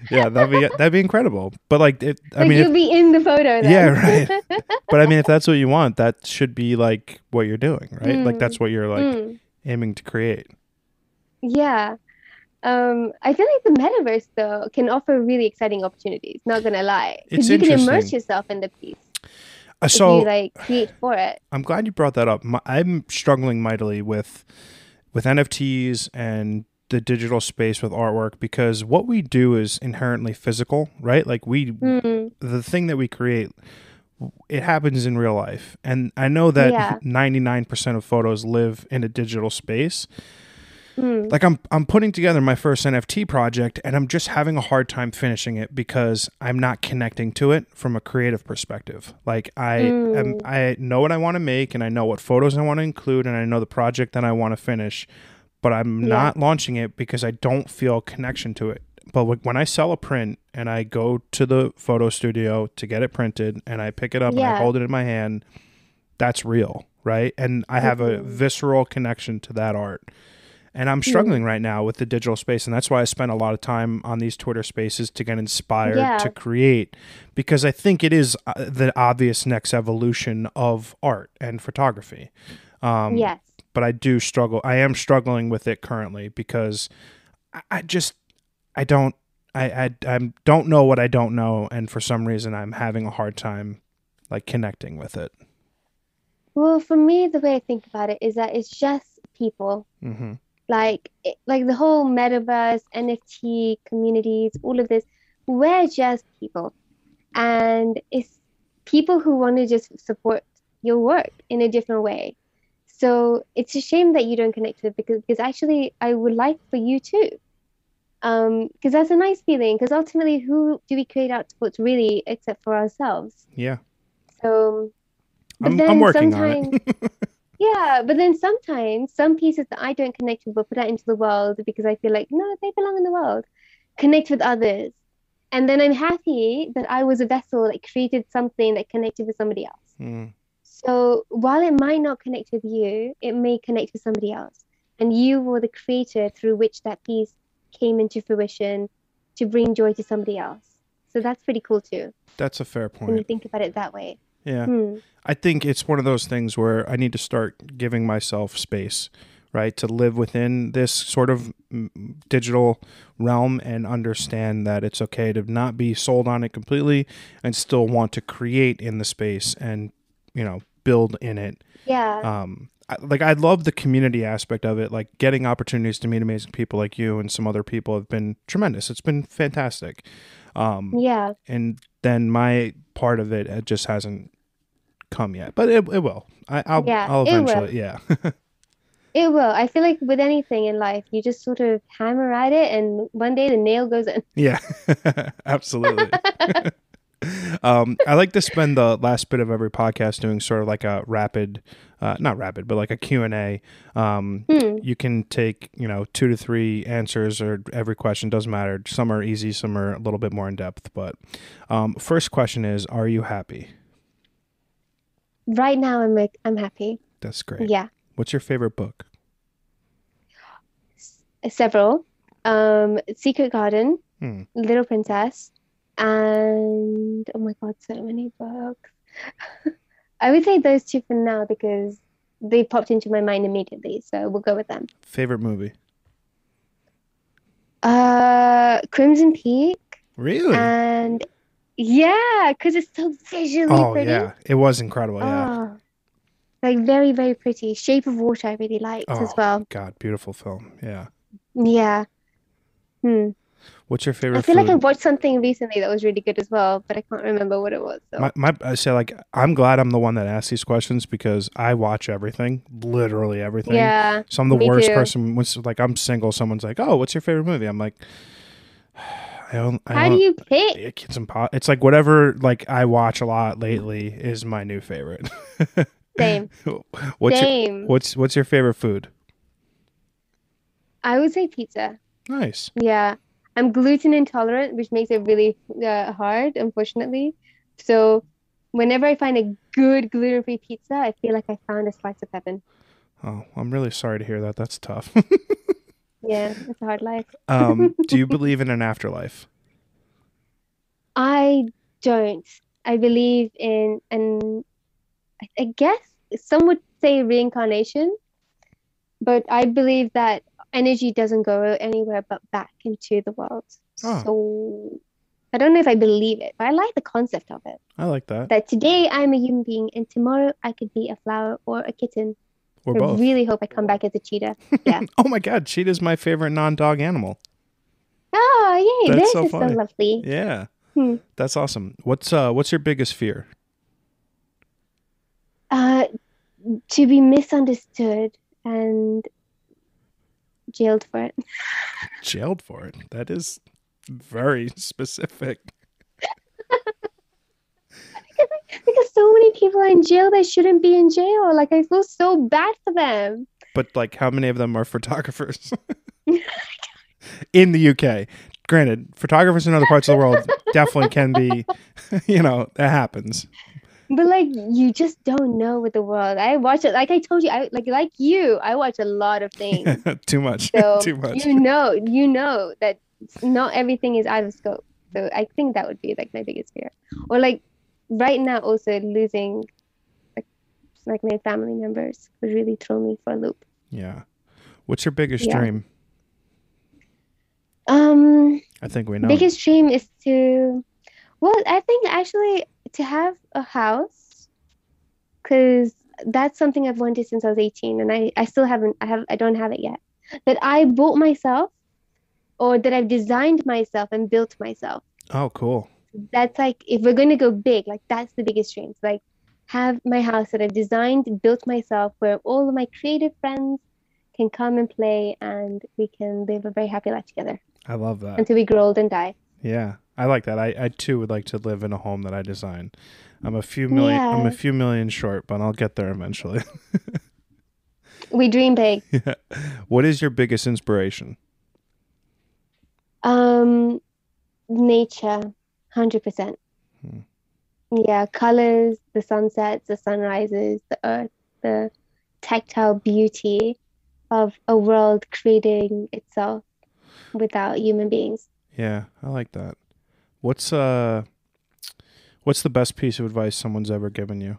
Yeah, that'd be incredible. But like, you'll be in the photo then. Yeah, right. But I mean, if that's what you want, that should be like what you're doing, right? Like that's what you're like aiming to create. Yeah. I feel like the metaverse though can offer really exciting opportunities, not gonna lie. Because you can immerse yourself in the piece. So if you like create for it. I'm glad you brought that up. I'm struggling mightily with NFTs and the digital space with artwork, because what we do is inherently physical, right? Like the thing that we create, it happens in real life. And I know that 99% of photos live in a digital space. Like I'm putting together my first NFT project, and I'm just having a hard time finishing it because I'm not connecting to it from a creative perspective. Like I know what I want to make, and I know what photos I want to include, and I know the project that I want to finish, but I'm not launching it because I don't feel a connection to it. But when I sell a print and I go to the photo studio to get it printed and I pick it up and I hold it in my hand, that's real, right? And I have a visceral connection to that art. And I'm struggling right now with the digital space, and that's why I spend a lot of time on these Twitter spaces to get inspired to create, because I think it is the obvious next evolution of art and photography. Yes. But I do struggle. I am struggling with it currently because I don't know what I don't know, and for some reason I'm having a hard time like connecting with it. Well, for me, the way I think about it is that it's just people. Like the whole metaverse, NFT communities, all of this, we're just people. And it's people who want to just support your work in a different way. So it's a shame that you don't connect with it, because actually I would like for you to. Because that's a nice feeling, because ultimately who do we create art towards really except for ourselves? Yeah. So I'm working on it. Yeah, but then sometimes some pieces that I don't connect with will put out into the world because I feel like, no, they belong in the world. Connect with others. And then I'm happy that I was a vessel that created something that connected with somebody else. So while it might not connect with you, it may connect with somebody else. And you were the creator through which that piece came into fruition to bring joy to somebody else. So that's pretty cool too. That's a fair point. When you think about it that way. Yeah. I think it's one of those things where I need to start giving myself space, right, to live within this sort of digital realm and understand that it's okay to not be sold on it completely and still want to create in the space and, build in it. Yeah. I love the community aspect of it. Like getting opportunities to meet amazing people like you and some other people have been tremendous. It's been fantastic. Yeah. And then my part of it just hasn't come yet, but it will. Yeah, I'll it will. eventually. Yeah. It will. I feel like with anything in life, you just sort of hammer at it, and one day the nail goes in. Yeah. Absolutely. I like to spend the last bit of every podcast doing sort of like a rapid, not rapid, but like a Q&A. You can take, 2 to 3 answers or every question, doesn't matter. Some are easy, some are a little bit more in depth. But first question is, are you happy? Right now, I'm happy. That's great. Yeah. What's your favorite book? Several. Secret Garden, Hmm. Little Princess, and oh my God, so many books. I would say those two for now because they popped into my mind immediately, so we'll go with them. Favorite movie? Crimson Peak, Really? and yeah, because it's so visually Oh, pretty. yeah. It was incredible. Yeah. Oh, like very, very pretty. Shape of Water, I really liked as Oh, well. God. Beautiful film. Yeah. Yeah. Hmm. What's your I favorite feel like I food? watched something recently that was really good as well, but I can't remember what it was. So I say like I'm glad I'm the one that asks these questions because I watch everything, literally everything. yeah, So I'm the me worst too. person. Once like I'm single, someone's like, "Oh, what's your favorite movie?" I'm like, I How do don't. you pick? It's like whatever like I watch a lot lately is my new favorite. Same. what's your Same. what's your favorite food? I would say pizza. Nice. Yeah. I'm gluten intolerant, which makes it really hard, unfortunately. So whenever I find a good gluten-free pizza, I feel like I found a slice of heaven. Oh, I'm really sorry to hear that. That's tough. Yeah, it's a hard life. Do you believe in an afterlife? I don't. I believe in, and I guess some would say reincarnation, but I believe that energy doesn't go anywhere but back into the world. Oh, So I don't know if I believe it, but I like the concept of it. I like that. That today I'm a human being and tomorrow I could be a flower or a kitten. Or I both. really hope I come back as a cheetah. Yeah. Oh my God, cheetah's my favorite non-dog animal. Oh, yay. That's This so is so funny. lovely. Yeah, Hmm. that's awesome. What's your biggest fear? Uh, to be misunderstood and jailed for it. Jailed for it. That is very specific. Because so many people are in jail that shouldn't be in jail. Like, I feel so bad for them. But like, how many of them are photographers in the UK? Granted, photographers in other parts of the world definitely can be. That happens. But like you just don't know with the world. I watch it like I told you, I like you, I watch a lot of things. Too much. So Too much. you know that not everything is out of scope. So I think that would be like my biggest fear. Or like right now also losing like my family members would really throw me for a loop. Yeah. What's your biggest Yeah. dream? Um, I think we know. biggest dream is I think actually to have a house, because that's something I've wanted since I was 18 and I still haven't, I don't have it yet. That I bought myself or that I've designed myself and built myself. Oh, cool. That's like, if we're going to go big, like that's the biggest dream. It's like have my house that I've designed, built myself, where all of my creative friends can come and play and we can live a very happy life together I love that. until we grow old and die. Yeah, I like that. I too would like to live in a home that I design. I'm a few million short, but I'll get there eventually. We dream big. Yeah. What is your biggest inspiration? Nature, 100%. Hmm. Yeah, colors, the sunsets, the sunrises, the earth, the tactile beauty of a world creating itself without human beings. Yeah, I like that. What's the best piece of advice someone's ever given you?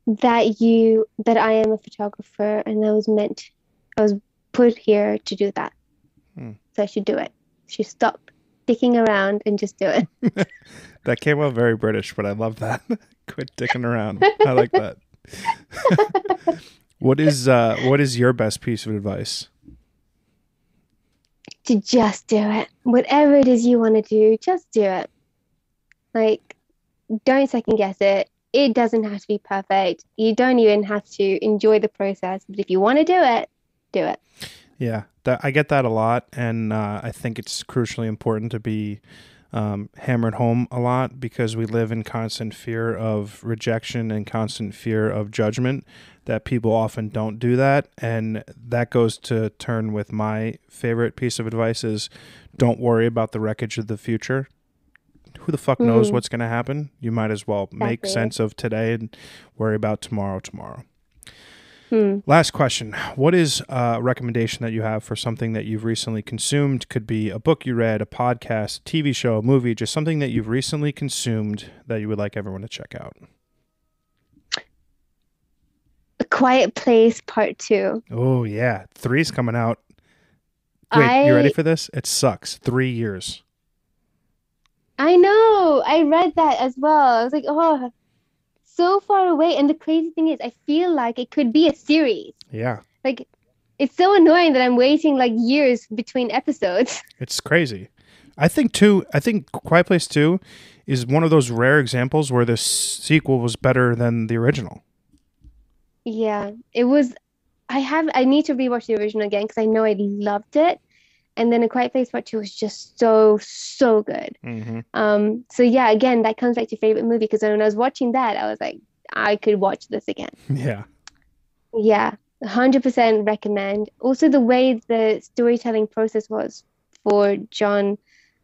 That I am a photographer and I was put here to do that. Hmm. So I should do it. Should stop dicking around and just do it. That came out very British, but I love that. Quit dicking around. I like that. What is your best piece of advice? To just do it. Whatever it is you want to do, just do it. Like, don't second guess it. It doesn't have to be perfect. You don't even have to enjoy the process. But if you want to do it, do it. Yeah, I get that a lot, and I think it's crucially important to be hammered home a lot because we live in constant fear of rejection and constant fear of judgment, that people often don't do that. And that goes to turn with my favorite piece of advice is don't worry about the wreckage of the future. Who the fuck knows what's going to happen? You might as well make sense of today and worry about tomorrow. Last question. What is a recommendation that you have for something that you've recently consumed? Could be a book you read, a podcast, a TV show, a movie, just something that you've recently consumed that you would like everyone to check out. A Quiet Place Part 2. Oh, yeah. 3's coming out. Wait, you ready for this? It sucks. 3 years. I know. I read that as well. I was like, oh, so far away. And the crazy thing is, I feel like it could be a series. Yeah. Like, it's so annoying that I'm waiting like years between episodes. It's crazy. I think Quiet Place 2 is one of those rare examples where the sequel was better than the original. Yeah, it was. I need to rewatch the original again because I know I loved it. And then A Quiet Place Part 2 was just so good. So yeah, again, that comes back to favorite movie because when I was watching that, I was like, I could watch this again. Yeah. Yeah, 100% recommend. Also, the way the storytelling process was for John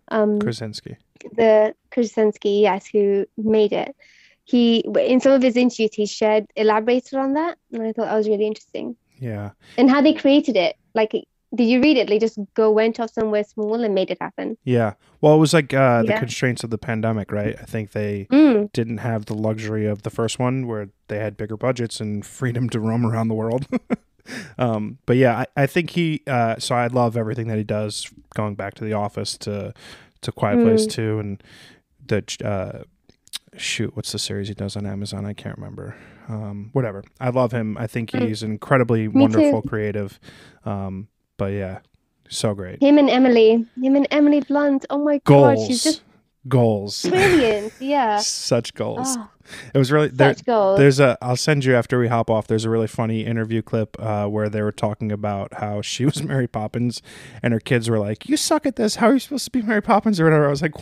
Krasinski. Yes, who made it. He, in some of his interviews, he elaborated on that, and I thought that was really interesting. Yeah. And how they created it. Like, did you read it? They just went off somewhere small and made it happen. Yeah. Well, it was like the constraints of the pandemic, right? I think they didn't have the luxury of the first one where they had bigger budgets and freedom to roam around the world. But yeah, I think so I love everything that he does, going back to The Office to Quiet Place 2 and the what's the series he does on Amazon? I can't remember. Whatever. I love him. I think he's incredibly wonderful, creative. But yeah, so great. Him and Emily Blunt. Oh my God, she's just goals. Brilliant. Yeah. Such goals. Oh, it was really such goals. I'll send you after we hop off. There's a really funny interview clip where they were talking about how she was Mary Poppins and her kids were like, "You suck at this. How are you supposed to be Mary Poppins?" or whatever. I was like,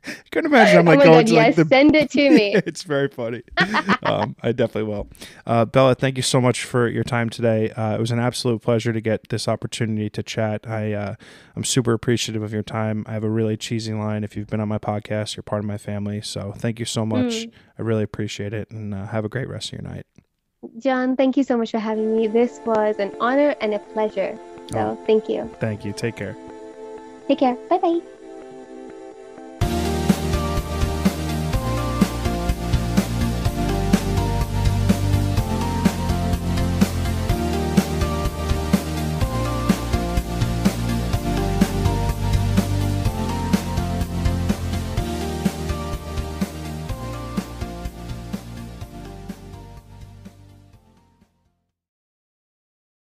I couldn't imagine. I'm like, oh my God, yes, send it to me. It's very funny. I definitely will. Bella, thank you so much for your time today. It was an absolute pleasure to get this opportunity to chat. I'm super appreciative of your time. I have a really cheesy line. If you've been on my podcast, you're part of my family. So thank you so much. I really appreciate it, and have a great rest of your night. John, thank you so much for having me. This was an honor and a pleasure. So thank you. Thank you. Take care. Take care. Bye-bye.